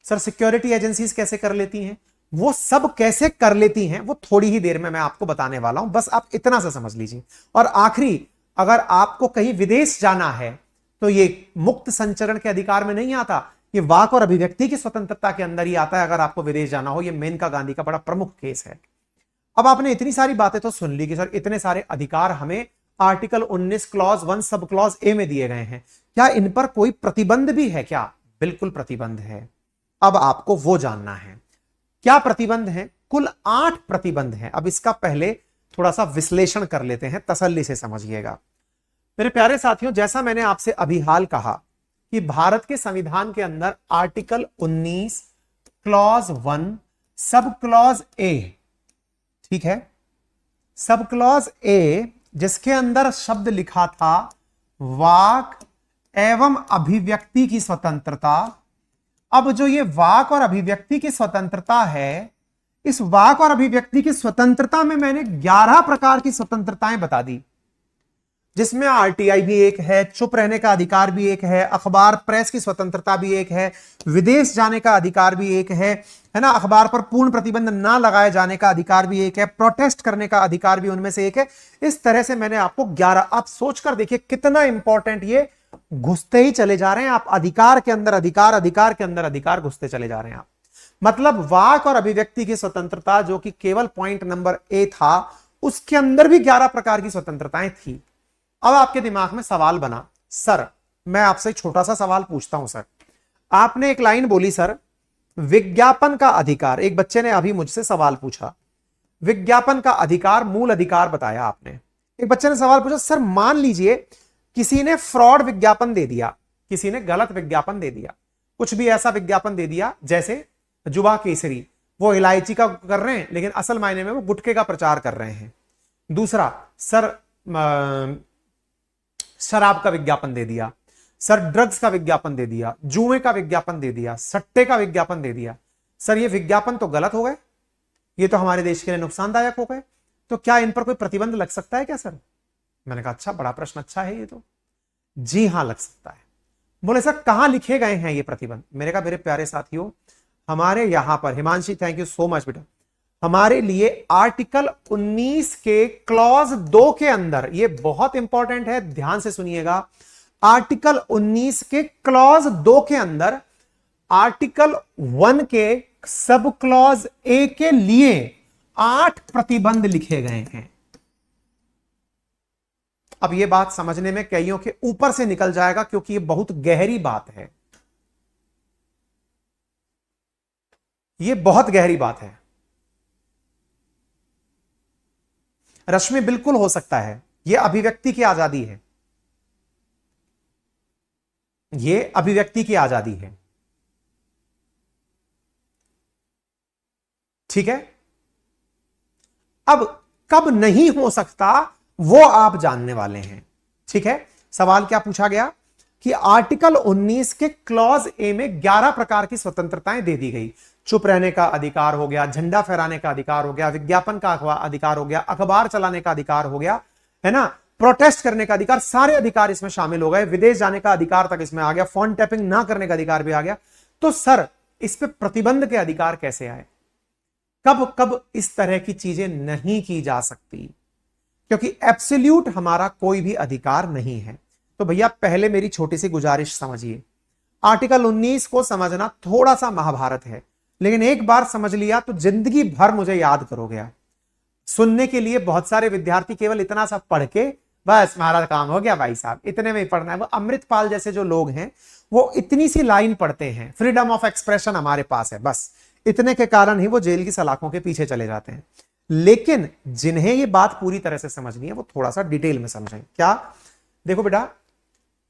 सर सिक्योरिटी एजेंसीज कैसे कर लेती हैं? वो सब कैसे कर लेती हैं वो थोड़ी ही देर में मैं आपको बताने वाला हूं, बस आप इतना सा समझ लीजिए। और आखिरी, अगर आपको कहीं विदेश जाना है तो ये मुक्त संचरण के अधिकार में नहीं आता, ये वाक और अभिव्यक्ति की स्वतंत्रता के अंदर ही आता है। अगर आपको विदेश जाना हो, ये मेनका गांधी का बड़ा प्रमुख केस है। अब आपने इतनी सारी बातें तो सुन ली कि सर इतने सारे अधिकार हमें article 19 clause 1 sub clause A में दिए गए हैं, क्या इन पर कोई प्रतिबंध भी है क्या? बिल्कुल प्रतिबंध है। अब आपको वो जानना है क्या प्रतिबंध है। कुल 8 प्रतिबंध हैं। अब इसका पहले थोड़ा सा विश्लेषण कर लेते हैं, तसल्ली से समझिएगा मेरे प्यारे साथियों। जैसा मैंने आपसे अभी हाल कहा कि भारत के संविधान के अंदर article 19 clause 1 sub clause A, ठीक है, सब क्लॉज ए, जिसके अंदर शब्द लिखा था वाक एवं अभिव्यक्ति की स्वतंत्रता। अब जो ये वाक और अभिव्यक्ति की स्वतंत्रता है, इस वाक और अभिव्यक्ति की स्वतंत्रता में मैंने 11 प्रकार की स्वतंत्रताएं बता दी, जिसमें आरटीआई भी एक है, चुप रहने का अधिकार भी एक है, अखबार प्रेस की स्वतंत्रता भी एक है, विदेश जाने का अधिकार भी एक है ना, अखबार पर पूर्ण प्रतिबंध ना लगाए जाने का अधिकार भी एक है, प्रोटेस्ट करने का अधिकार भी उनमें से एक है। इस तरह से मैंने आपको 11, आप सोचकर देखिए कितना इंपॉर्टेंट, ये घुसते ही चले जा रहे हैं आप अधिकार के अंदर अधिकार, अधिकार के अंदर अधिकार घुसते चले जा रहे हैं आप। मतलब वाक और अभिव्यक्ति की स्वतंत्रता जो कि केवल पॉइंट नंबर ए था, उसके अंदर भी 11 प्रकार की स्वतंत्रताएं थी। अब आपके दिमाग में सवाल बना, सर मैं आपसे एक छोटा सा सवाल पूछता हूं सर, आपने एक लाइन बोली सर विज्ञापन का अधिकार, एक बच्चे ने अभी मुझसे सवाल पूछा, विज्ञापन का अधिकार मूल अधिकार बताया आपने। एक बच्चे ने सवाल पूछा सर मान लीजिए किसी ने फ्रॉड विज्ञापन दे दिया, किसी ने गलत विज्ञापन दे दिया, कुछ भी ऐसा विज्ञापन दे दिया जैसे जुबा केसरी, वो इलायची का कर रहे हैं लेकिन असल मायने में वो गुटखे का प्रचार कर रहे हैं। दूसरा, सर शराब का विज्ञापन दे दिया, सर ड्रग्स का विज्ञापन दे दिया, जुए का विज्ञापन दे दिया, सट्टे का विज्ञापन दे दिया। सर ये विज्ञापन तो गलत हो गए, ये तो हमारे देश के लिए नुकसानदायक हो गए, तो क्या इन पर कोई प्रतिबंध लग सकता है क्या सर? मैंने कहा अच्छा, बड़ा प्रश्न अच्छा है ये तो। जी हां लग सकता है। बोले सर कहां लिखे गए हैं ये प्रतिबंध? मेरे कहा मेरे प्यारे साथियों, हमारे यहां पर, Himanshi thank you so much बेटा, हमारे लिए आर्टिकल 19 के क्लॉज 2 के अंदर, ये बहुत इंपॉर्टेंट है, ध्यान से सुनिएगा, आर्टिकल 19 के क्लॉज 2 के अंदर आर्टिकल 1 के सब क्लॉज ए के लिए 8 प्रतिबंध लिखे गए हैं। अब यह बात समझने में कईयों के ऊपर से निकल जाएगा क्योंकि यह बहुत गहरी बात है, यह बहुत गहरी बात है। रश्मि बिल्कुल हो सकता है, यह अभिव्यक्ति की आजादी है, यह अभिव्यक्ति की आजादी है, ठीक है। अब कब नहीं हो सकता वो आप जानने वाले हैं, ठीक है। सवाल क्या पूछा गया कि आर्टिकल 19 के क्लॉज ए में 11 प्रकार की स्वतंत्रताएं दे दी गई। चुप रहने का अधिकार हो गया, झंडा फहराने का अधिकार हो गया, विज्ञापन का अधिकार हो गया, अखबार चलाने का अधिकार हो गया, है ना, प्रोटेस्ट करने का अधिकार, सारे अधिकार इसमें शामिल हो गए, विदेश जाने का अधिकार तक इसमें आ गया, फोन टैपिंग ना करने का अधिकार भी आ गया। तो सर इस पे प्रतिबंध के अधिकार कैसे आए? कब कब इस तरह की चीजें नहीं की जा सकती? क्योंकि एब्सोल्यूट हमारा कोई भी अधिकार नहीं है। तो भैया पहले मेरी छोटी सी गुजारिश समझिए, आर्टिकल 19 को समझना थोड़ा सा महाभारत है, लेकिन एक बार समझ लिया तो जिंदगी भर मुझे याद करोगे आप। सुनने के लिए बहुत सारे विद्यार्थी केवल इतना सा पढ़ के बस हमारा काम हो गया भाई साहब, इतने में ही पढ़ना है। वो अमृतपाल जैसे जो लोग हैं वो इतनी सी लाइन पढ़ते हैं, फ्रीडम ऑफ एक्सप्रेशन हमारे पास है, बस इतने के कारण ही वो जेल की सलाखों के पीछे चले जाते हैं। लेकिन जिन्हें ये बात पूरी तरह से समझनी है वो थोड़ा सा डिटेल में समझें। क्या? देखो बेटा,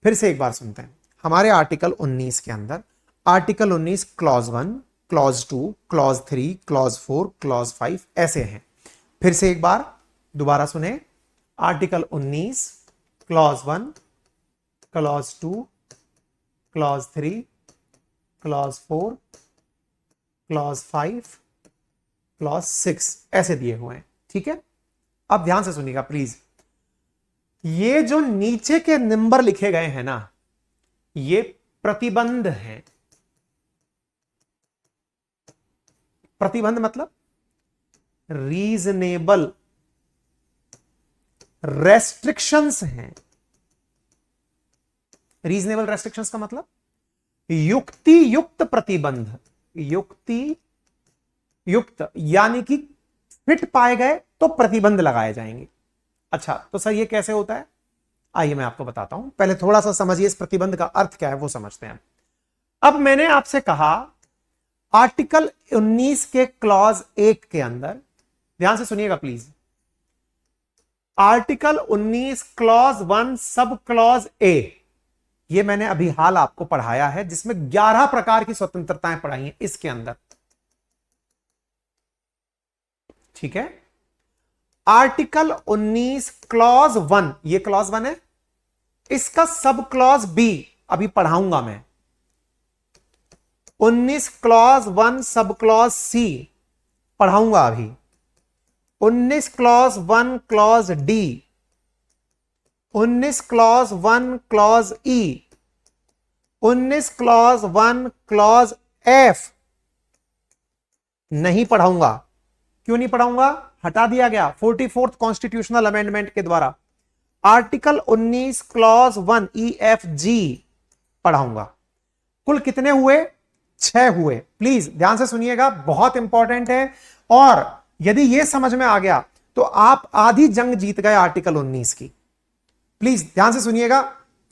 फिर से एक बार सुनते हैं। हमारे आर्टिकल 19 के अंदर article 19 clause 1, clause 2, clause 3, clause 4, clause 5 ऐसे हैं। फिर से एक बार दोबारा सुने। Article 19 clause 1, clause 2, clause 3, clause 4, clause 5, clause 6 ऐसे दिए हुए हैं। ठीक है, अब ध्यान से सुनिएगा प्लीज। ये जो नीचे के नंबर लिखे गए हैं ना, ये प्रतिबंध हैं। प्रतिबंध मतलब रीजनेबल रेस्ट्रिक्शंस हैं। रीजनेबल रेस्ट्रिक्शंस का मतलब युक्ति युक्त प्रतिबंध। युक्ति युक्त यानी कि फिट पाए गए तो प्रतिबंध लगाए जाएंगे। अच्छा, तो सर ये कैसे होता है? आइए मैं आपको बताता हूं। पहले थोड़ा सा समझिए इस प्रतिबंध का अर्थ क्या है, वो समझते हैं। अब मैंने आपसे कहा आर्टिकल 19 के क्लॉज 1 के अंदर, ध्यान से सुनिएगा please, article 19 clause 1 sub clause A, ये मैंने अभी हाल आपको पढ़ाया है, जिसमें 11 प्रकार की स्वतंत्रताएं पढ़ाई हैं इसके अंदर। ठीक है, आर्टिकल 19 क्लॉज 1, ये क्लॉज 1 है, इसका सब क्लॉज बी अभी पढ़ाऊंगा मैं। 19 क्लॉज 1 सब क्लॉज सी पढ़ाऊंगा अभी। 19 clause 1 clause D, 19 clause 1 clause ई, 19 क्लॉज 1 क्लॉज एफ नहीं पढ़ाऊंगा। क्यों नहीं पढ़ाऊंगा? हटा दिया गया 44th कॉन्स्टिट्यूशनल अमेंडमेंट के द्वारा। Article 19 clause 1 E F G पढ़ाऊंगा। कुल कितने हुए? 6 हुए। प्लीज ध्यान से सुनिएगा, बहुत इंपॉर्टेंट है। और यदि यह समझ में आ गया तो आप आधी जंग जीत गए आर्टिकल 19 की। प्लीज ध्यान से सुनिएगा,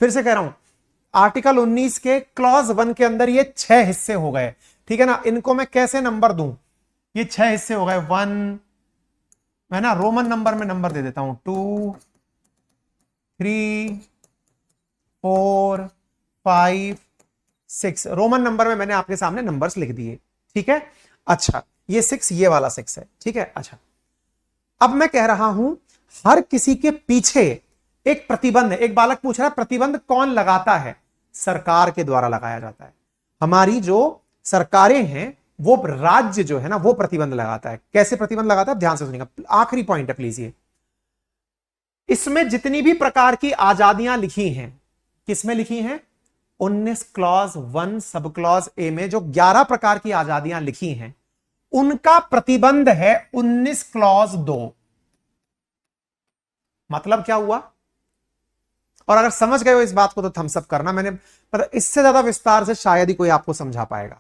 फिर से कह रहा हूं, आर्टिकल 19 के क्लॉज 1 के अंदर ये 6 हिस्से हो गए। ठीक है ना, इनको मैं कैसे नंबर दूं? ये 6 हिस्से हो गए। 1, मैं ना रोमन नंबर में नंबर दे देता हूं, 2, 3, 4, 5, 6 रोमन नंबर में मैंने आपके सामने नंबर्स लिख दिए। ठीक है, अच्छा ये 6, ये वाला 6 है। ठीक है, अच्छा अब मैं कह रहा हूं हर किसी के पीछे एक प्रतिबंध है। एक बालक पूछ रहा है प्रतिबंध कौन लगाता है? सरकार के द्वारा लगाया जाता है। हमारी जो सरकारें हैं, वो राज्य जो है ना, वो प्रतिबंध लगाता है। कैसे प्रतिबंध लगाता है? ध्यान से सुनिएगा, आखिरी पॉइंट है प्लीज ये। इसमें जितनी भी प्रकार की आजादियां लिखी हैं, किसमें लिखी हैं? 19 क्लॉज 1 सब क्लॉज ए में जो 11 प्रकार की आजादियां लिखी हैं, उनका प्रतिबंध है 19 क्लॉज 2। मतलब क्या हुआ? और अगर समझ गए हो इस बात को तो थम्स अप करना। मैंने पता, इससे ज्यादा विस्तार से शायद ही कोई आपको समझा पाएगा।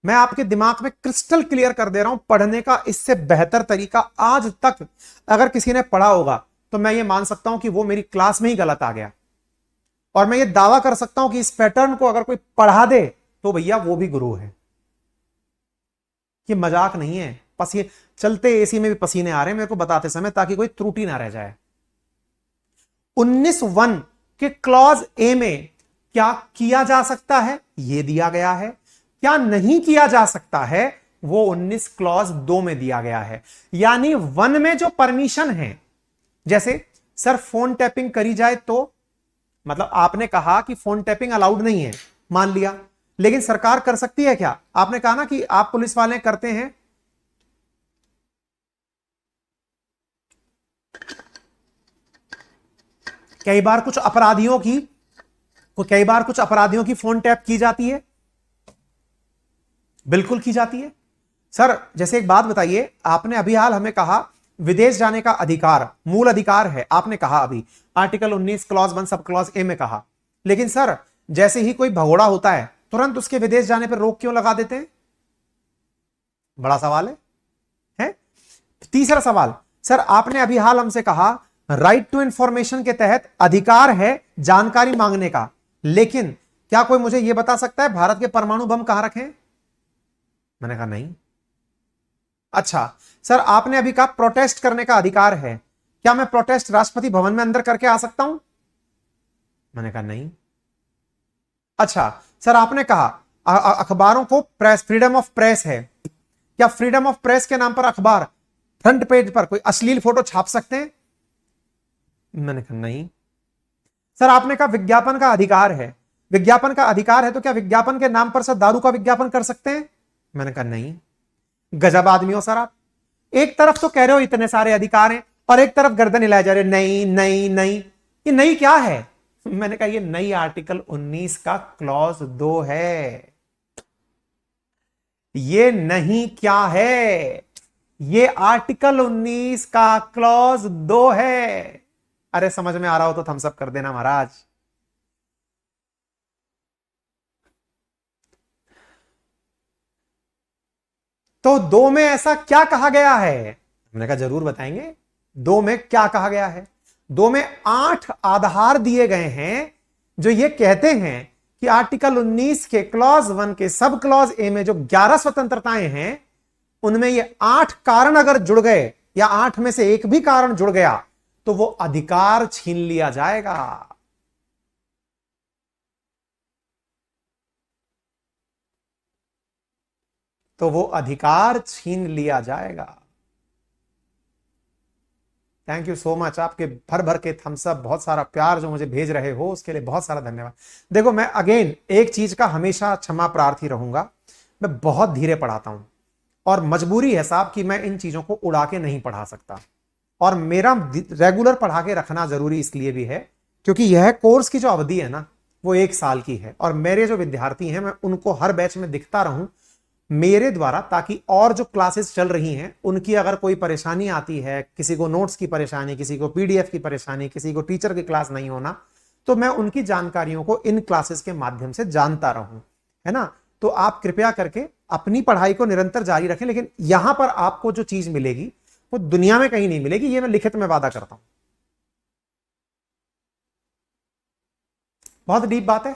मैं आपके दिमाग में क्रिस्टल क्लियर कर दे रहा हूं, पढ़ने का इससे बेहतर तरीका आज तक अगर किसी ने पढ़ा होगा तो मैं ये मान सकता हूं कि वो मेरी क्लास में ही गलत आ गया। और मैं ये दावा कर सकता हूं कि इस पैटर्न को अगर कोई पढ़ा दे तो भैया वो भी गुरु है। ये मजाक नहीं है। पसीने चलते एसी में भी पसीने आ रहे हैं मेरे को बताते समय, ताकि कोई त्रुटि ना रह जाए। 19(1) के क्लॉज ए में क्या किया जा सकता है यह दिया गया है, क्या नहीं किया जा सकता है वो 19 क्लॉज 2 में दिया गया है। यानी 1 में जो परमिशन है, जैसे सर फोन टैपिंग करी जाए तो, मतलब आपने कहा कि फोन टैपिंग अलाउड नहीं है, मान लिया, लेकिन सरकार कर सकती है क्या? आपने कहा ना कि आप पुलिस वाले करते हैं, कई बार कुछ अपराधियों की फोन टैप की जाती है, बिल्कुल की जाती है। सर जैसे एक बात बताइए, आपने अभी हाल हमें कहा विदेश जाने का अधिकार मूल अधिकार है, आपने कहा अभी article 19 clause 1 sub clause A में कहा, लेकिन सर जैसे ही कोई भगोड़ा होता है तुरंत उसके विदेश जाने पर रोक क्यों लगा देते हैं? बड़ा सवाल है? तीसरा सवाल, सर आपने अभी हाल हमसे कहा राइट टू इंफॉर्मेशन के तहत अधिकार है जानकारी मांगने का, लेकिन क्या कोई मुझे यह बता सकता है भारत के परमाणु बम कहां रखे? मैंने कहा नहीं। अच्छा सर आपने अभी कहा प्रोटेस्ट करने का अधिकार है, क्या मैं प्रोटेस्ट राष्ट्रपति भवन में अंदर करके आ सकता हूं? मैंने कहा नहीं। अच्छा सर आपने कहा अखबारों को प्रेस, फ्रीडम ऑफ प्रेस है, क्या फ्रीडम ऑफ प्रेस के नाम पर अखबार फ्रंट पेज पर कोई अश्लील फोटो छाप सकते हैं? मैंने कहा नहीं। सर आपने कहा विज्ञापन का अधिकार है, विज्ञापन का अधिकार है तो क्या विज्ञापन के नाम पर सर दारू का विज्ञापन कर सकते हैं? मैंने कहा नहीं। गजब आदमी हो सर आप, एक तरफ तो कह रहे हो इतने सारे अधिकार हैं और एक तरफ गर्दन हिलाए जा रहे नहीं नहीं नहीं। ये नहीं क्या है? मैंने कहा ये नई आर्टिकल 19 का क्लॉज 2 है। ये नहीं क्या है, ये आर्टिकल 19 का क्लॉज 2 है। अरे समझ में आ रहा हो तो थम्स अप कर देना महाराज। तो 2 में ऐसा क्या कहा गया है? मैंने कहा जरूर बताएंगे। 2 में क्या कहा गया है? 2 में 8 आधार दिए गए हैं जो ये कहते हैं कि आर्टिकल 19 के क्लॉज 1 के सब क्लॉज ए में जो 11 स्वतंत्रताएं हैं उनमें ये 8 कारण अगर जुड़ गए या 8 में से एक भी कारण जुड़ गया तो वो अधिकार छीन लिया जाएगा। तो वो अधिकार छीन लिया जाएगा। थैंक यू सो मच, आपके भर भर के थम्स अप, बहुत सारा प्यार जो मुझे भेज रहे हो उसके लिए बहुत सारा धन्यवाद। देखो मैं अगेन एक चीज का हमेशा क्षमा प्रार्थी रहूंगा, मैं बहुत धीरे पढ़ाता हूं और मजबूरी है साहब कि मैं इन चीजों को उड़ा के नहीं पढ़ा सकता, और मेरा रेगुलर पढ़ा के रखना जरूरी इसलिए भी है क्योंकि यह कोर्स की जो अवधि है ना वो 1 साल की है और मेरे जो विद्यार्थी हैं मैं उनको हर बैच में दिखता रहूं मेरे द्वारा, ताकि और जो क्लासेस चल रही हैं उनकी अगर कोई परेशानी आती है, किसी को नोट्स की परेशानी, किसी को पीडीएफ की परेशानी, किसी को टीचर की क्लास नहीं होना, तो मैं उनकी जानकारियों को इन क्लासेस के माध्यम से जानता रहूं, है ना। तो आप कृपया करके अपनी पढ़ाई को निरंतर जारी रखें, लेकिन यहां पर आपको जो चीज मिलेगी वो दुनिया में कहीं नहीं मिलेगी, ये मैं लिखित में वादा करता हूं। बहुत डीप बात है।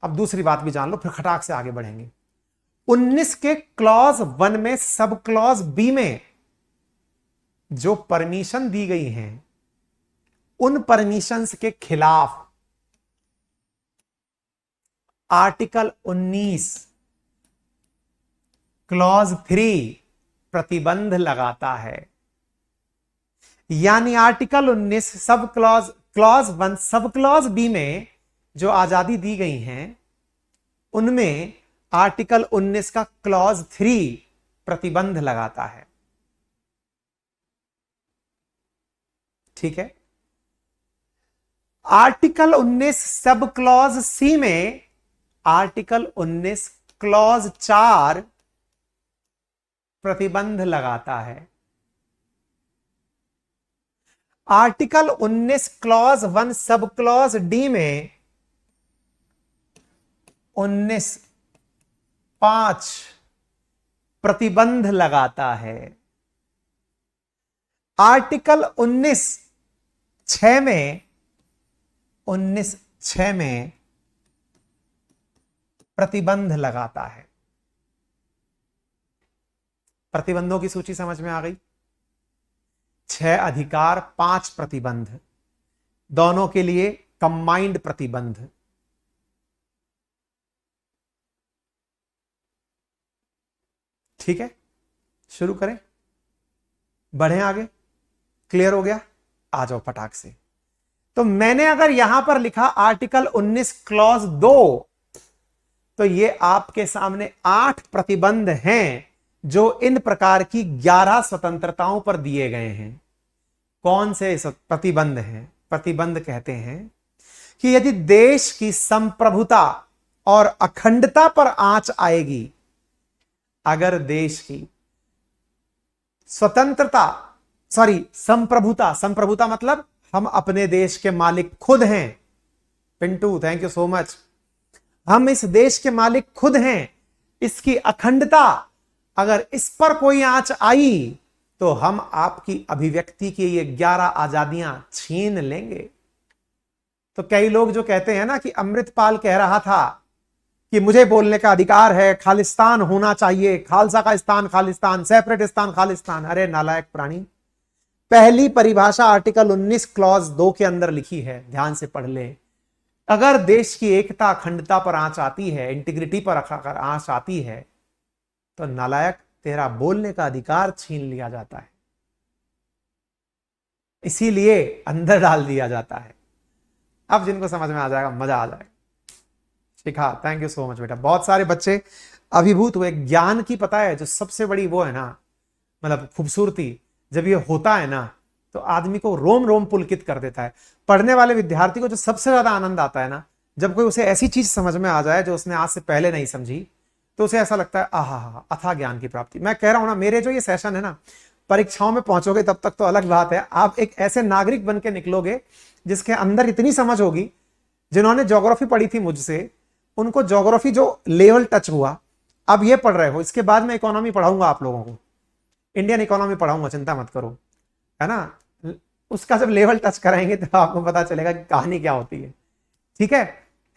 अब दूसरी बात भी जान लो फिर खटाक से आगे बढ़ेंगे। 19 के क्लॉज 1 में सब क्लॉज बी में जो परमिशन दी गई हैं उन परमिशंस के खिलाफ आर्टिकल 19 क्लॉज 3 प्रतिबंध लगाता है। यानी article 19 sub clause 1 sub clause B में जो आजादी दी गई हैं उनमें आर्टिकल 19 का क्लॉज 3 प्रतिबंध लगाता है। ठीक है। आर्टिकल 19 सब क्लॉज सी में आर्टिकल 19 क्लॉज 4 प्रतिबंध लगाता है। Article 19 clause 1 sub clause D में 19(5) प्रतिबंध लगाता है। आर्टिकल 19(6) में 19(6) में प्रतिबंध लगाता है। प्रतिबंधों की सूची समझ में आ गई। 6 अधिकार 5 प्रतिबंध, दोनों के लिए कंबाइंड प्रतिबंध। ठीक है, शुरू करें, बढ़ें आगे। क्लियर हो गया? आ जाओ फटाक से। तो मैंने अगर यहां पर लिखा आर्टिकल 19 क्लॉज 2 तो ये आपके सामने 8 प्रतिबंध हैं जो इन प्रकार की 11 स्वतंत्रताओं पर दिए गए हैं। कौन से प्रतिबंध हैं? प्रतिबंध कहते हैं कि यदि देश की संप्रभुता और अखंडता पर आंच आएगी, अगर देश की स्वतंत्रता, संप्रभुता मतलब हम अपने देश के मालिक खुद हैं। Pintu thank you so much. हम इस देश के मालिक खुद हैं। इसकी अखंडता अगर इस पर कोई आंच आई तो हम आपकी अभिव्यक्ति की ये 11 आजादियां छीन लेंगे। तो कई लोग जो कहते हैं ना कि अमृतपाल कह रहा था कि मुझे बोलने का अधिकार है, खालिस्तान होना चाहिए, खालसा का स्थान खालिस्तान, सेपरेटिस्तान खालिस्तान। अरे नालायक प्राणी, पहली परिभाषा आर्टिकल 19 क्लॉज 2 के अंदर लिखी है, ध्यान से पढ़ ले। अगर देश की एकता अखंडता पर आंच आती है, इंटीग्रिटी पर अगर आंच आती है, तो नालायक तेरा बोलने का अधिकार छीन लिया जाता है, इसीलिए अंदर डाल दिया जाता है। अब जिनको समझ में आ जाएगा मजा आ जाएगा। शिखा, थैंक यू सो मच बेटा। बहुत सारे बच्चे अभिभूत हुए। ज्ञान की पता है जो सबसे बड़ी वो है ना, मतलब खूबसूरती, जब ये होता है ना तो आदमी को रोम रोम पुलकित कर देता है। पढ़ने वाले विद्यार्थी को जो सबसे ज्यादा आनंद आता है ना, जब कोई उसे ऐसी चीज समझ में आ जाए जो उसने आज से पहले नहीं समझी, तो उसे ऐसा लगता है आहा अथाह ज्ञान की प्राप्ति। मैं कह रहा हूं ना, मेरे जो ये सेशन है ना, परीक्षाओं में पहुंचोगे तब तक तो अलग बात है, आप एक ऐसे नागरिक बन के निकलोगे जिसके अंदर इतनी समझ होगी। जिन्होंने ज्योग्राफी पढ़ी थी मुझसे, उनको ज्योग्राफी जो लेवल टच हुआ, अब ये पढ़ रहे हो, इसके बाद मैं इकोनॉमी पढ़ाऊंगा आप लोगों को, इंडियन इकोनॉमी पढ़ाऊंगा, चिंता मत करो, है ना। उसका जब लेवल टच कराएंगे तो आपको पता चलेगा कि कहानी क्या होती है। ठीक है,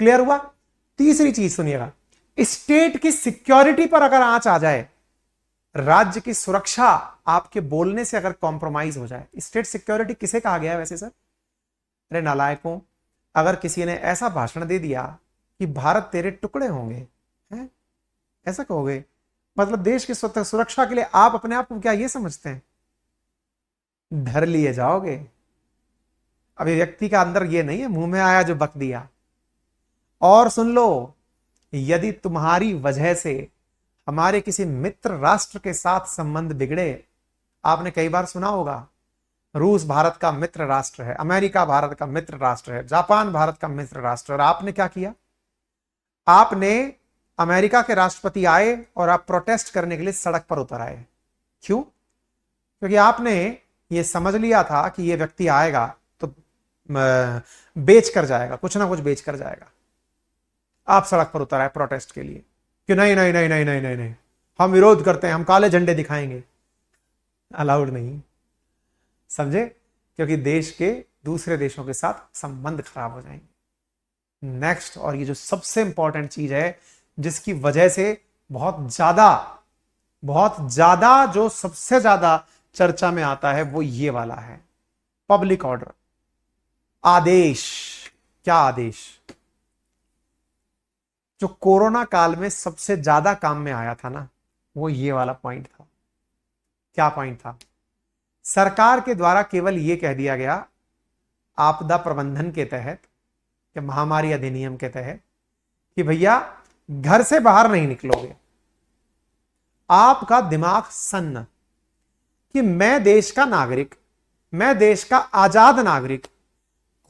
क्लियर हुआ। तीसरी चीज सुनिएगा, स्टेट की सिक्योरिटी पर अगर आंच आ जाए, राज्य की सुरक्षा आपके बोलने से अगर कॉम्प्रोमाइज हो जाए। स्टेट सिक्योरिटी किसे कहा गया है वैसे सर? अरे नालायकों, अगर किसी ने ऐसा भाषण दे दिया कि भारत तेरे टुकड़े होंगे, हैं, ऐसा कहोगे, मतलब देश की सुरक्षा के लिए आप अपने आप को क्या ये समझते हैं? डर लिए जाओगे। अभिव्यक्ति का अंदर ये नहीं है मुंह में आया जो बक दिया। और सुन लो, यदि तुम्हारी वजह से हमारे किसी मित्र राष्ट्र के साथ संबंध बिगड़े, आपने कई बार सुना होगा रूस भारत का मित्र राष्ट्र है, अमेरिका भारत का मित्र राष्ट्र है, जापान भारत का मित्र राष्ट्र, और आपने क्या किया? आपने, अमेरिका के राष्ट्रपति आए और आप प्रोटेस्ट करने के लिए सड़क पर उतर आए। क्यों? क्योंकि आपने ये समझ लिया था कि ये व्यक्ति आएगा तो बेच कर जाएगा, कुछ ना कुछ बेच कर जाएगा। आप सड़क पर उतर आए प्रोटेस्ट के लिए कि नहीं नहीं नहीं नहीं नहीं नहीं नहीं, हम विरोध करते हैं, हम काले झंडे दिखाएंगे। अलाउड नहीं, समझे? क्योंकि देश के दूसरे देशों के साथ संबंध खराब हो जाएंगे। नेक्स्ट, और ये जो सबसे इंपॉर्टेंट चीज है जिसकी वजह से बहुत ज्यादा जो सबसे ज्यादा चर्चा में आता है, वो ये वाला है, पब्लिक ऑर्डर, आदेश। क्या आदेश? जो कोरोना काल में सबसे ज्यादा काम में आया था ना, वो ये वाला पॉइंट था। क्या पॉइंट था? सरकार के द्वारा केवल यह कह दिया गया आपदा प्रबंधन के तहत, कि महामारी अधिनियम के तहत, कि भैया घर से बाहर नहीं निकलोगे। आपका दिमाग सन्न कि मैं देश का नागरिक, मैं देश का आजाद नागरिक,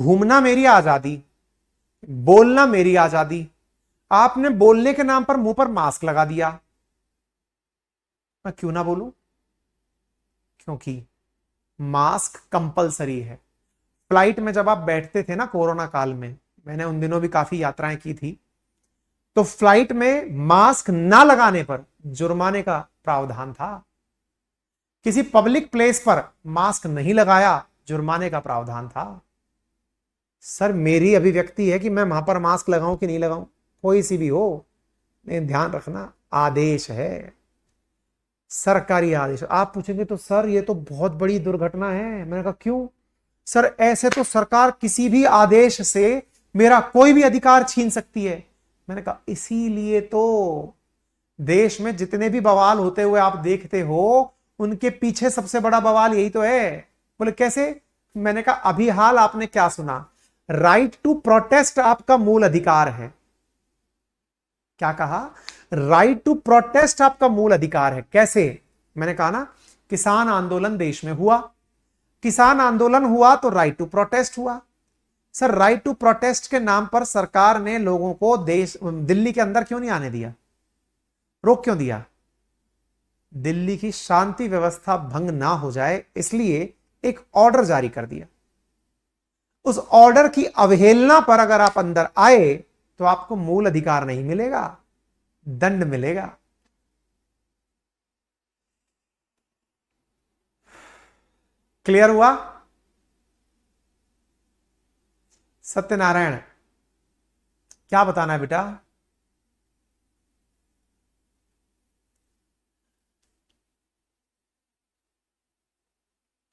घूमना मेरी आजादी, बोलना मेरी आजादी। आपने बोलने के नाम पर मुंह पर मास्क लगा दिया। मैं क्यों ना बोलूं? क्योंकि मास्क कंपलसरी है। फ्लाइट में जब आप बैठते थे ना कोरोना काल में, मैंने उन दिनों भी काफी यात्राएं की थी, तो फ्लाइट में मास्क ना लगाने पर जुर्माने का प्रावधान था। किसी पब्लिक प्लेस पर मास्क नहीं लगाया, जुर्माने का प्रावधान था। सर मेरी अभिव्यक्ति है कि मैं वहां पर मास्क लगाऊं कि नहीं लगाऊं, कोई सी भी हो, लेकिन ध्यान रखना आदेश है, सरकारी आदेश। आप पूछेंगे तो सर ये तो बहुत बड़ी दुर्घटना है। मैंने कहा क्यों? सर ऐसे तो सरकार किसी भी आदेश से मेरा कोई भी अधिकार छीन सकती है। मैंने कहा इसीलिए तो देश में जितने भी बवाल होते हुए आप देखते हो, उनके पीछे सबसे बड़ा बवाल यही तो है। बोले कैसे? मैंने कहा अभी हाल आपने क्या सुना, राइट टू प्रोटेस्ट आपका मूल अधिकार है। क्या कहा? राइट टू प्रोटेस्ट आपका मूल अधिकार है। कैसे? मैंने कहा ना, किसान आंदोलन देश में हुआ, किसान आंदोलन हुआ तो राइट टू प्रोटेस्ट हुआ। सर राइट टू प्रोटेस्ट के नाम पर सरकार ने लोगों को दिल्ली के अंदर क्यों नहीं आने दिया? रोक क्यों दिया? दिल्ली की शांति व्यवस्था भंग ना हो जाए इसलिए एक ऑर्डर जारी कर दिया। उस ऑर्डर की अवहेलना पर अगर आप अंदर आए तो आपको मूल अधिकार नहीं मिलेगा, दंड मिलेगा। क्लियर हुआ? सत्यनारायण, क्या बताना है बेटा?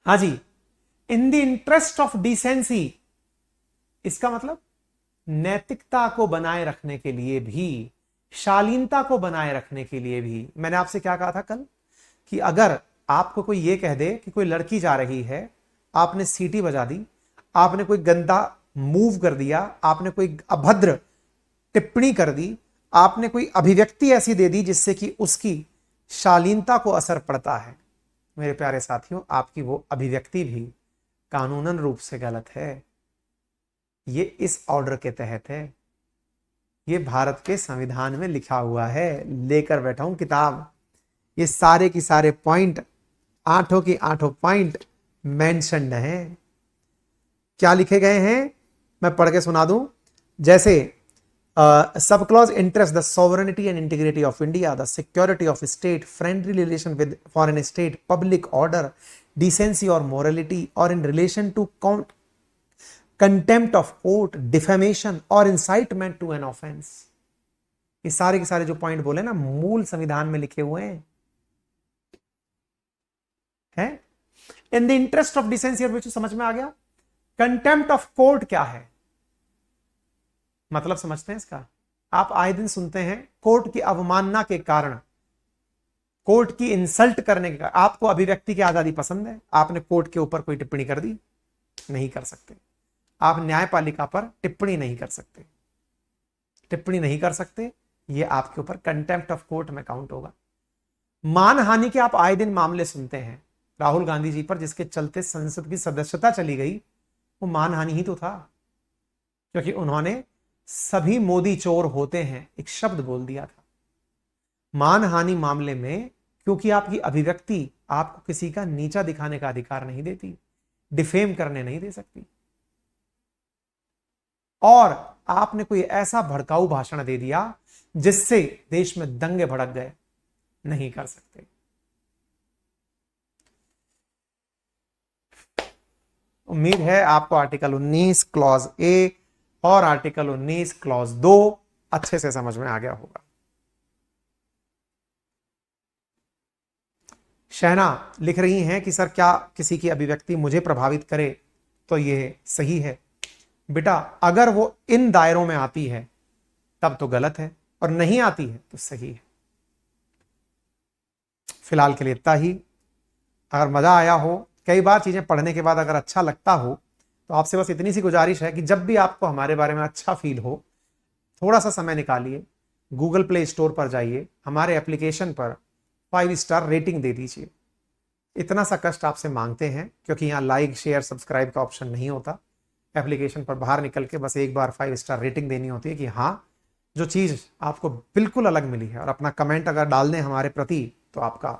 हाँ जी, in the interest of decency, इसका मतलब नैतिकता को बनाए रखने के लिए भी, शालीनता को बनाए रखने के लिए भी। मैंने आपसे क्या कहा था कल कि अगर आपको कोई ये कह दे कि कोई लड़की जा रही है, आपने सीटी बजा दी, आपने कोई गंदा मूव कर दिया, आपने कोई अभद्र टिप्पणी कर दी, आपने कोई अभिव्यक्ति ऐसी दे दी जिससे कि उसकी शालीनता को असर पड़ता है, मेरे प्यारे साथियों, आपकी वो अभिव्यक्ति भी कानूनन रूप से गलत है। ये इस ऑर्डर के तहत है, ये भारत के संविधान में लिखा हुआ है, लेकर बैठा हूं किताब। ये सारे की सारे पॉइंट, आठों की आठों पॉइंट मेंशन्ड हैं। क्या लिखे गए हैं मैं पढ़ के सुना दूं। जैसे सब clause interest the sovereignty and integrity of India, the security of state, friendly relation with foreign state, public order, decency और मोरलिटी, और in relation to contempt of court, defamation और इंसाइटमेंट टू एन ऑफेंस। ये सारे के सारे जो point बोले ना, मूल संविधान में लिखे हुए हैं। इन द इंटरेस्ट ऑफ डिसेंसी और समझ में आ गया। कंटेम्प्ट ऑफ कोर्ट क्या है, मतलब समझते हैं इसका? आप आए दिन सुनते हैं कोर्ट की अवमानना के कारण, कोर्ट की इंसल्ट करने के कारण। आपको अभिव्यक्ति की आजादी पसंद है, आपने कोर्ट के ऊपर कोई टिप्पणी कर दी, नहीं कर सकते। आप न्यायपालिका पर टिप्पणी नहीं कर सकते, टिप्पणी नहीं कर सकते, ये आपके ऊपर कंटेम्प्ट ऑफ कोर्ट में काउंट होगा। मानहानि के आप आए दिन मामले सुनते हैं, राहुल गांधी जी पर जिसके चलते संसद की सदस्यता चली गई, वो मानहानि ही तो था, क्योंकि उन्होंने सभी मोदी चोर होते हैं एक शब्द बोल दिया था। मानहानि मामले में क्योंकि आपकी अभिव्यक्ति आपको किसी का नीचा दिखाने का अधिकार नहीं देती, डिफेम करने नहीं दे सकती, और आपने कोई ऐसा भड़काऊ भाषण दे दिया जिससे देश में दंगे भड़क गए, नहीं कर सकते। उम्मीद है आपको आर्टिकल 19 क्लॉज ए और आर्टिकल 19 क्लॉज 2 अच्छे से समझ में आ गया होगा। शहना लिख रही हैं कि सर क्या किसी की अभिव्यक्ति मुझे प्रभावित करे तो यह सही है? बेटा अगर वो इन दायरों में आती है तब तो गलत है, और नहीं आती है तो सही है। फिलहाल के लिए इतना ही। अगर मजा आया हो, कई बार चीजें पढ़ने के बाद अगर अच्छा लगता हो, तो आपसे बस इतनी सी गुजारिश है कि जब भी आपको हमारे बारे में अच्छा फील हो, थोड़ा सा समय निकालिए, गूगल प्ले स्टोर पर जाइए, हमारे एप्लीकेशन पर 5 स्टार रेटिंग दे दीजिए। इतना सा कष्ट आपसे मांगते हैं, क्योंकि यहाँ लाइक शेयर सब्सक्राइब का ऑप्शन नहीं होता। एप्लीकेशन पर बाहर निकल के बस एक बार 5 स्टार रेटिंग देनी होती है कि हाँ, जो चीज़ आपको बिल्कुल अलग मिली है, और अपना कमेंट अगर डाल दें हमारे प्रति, तो आपका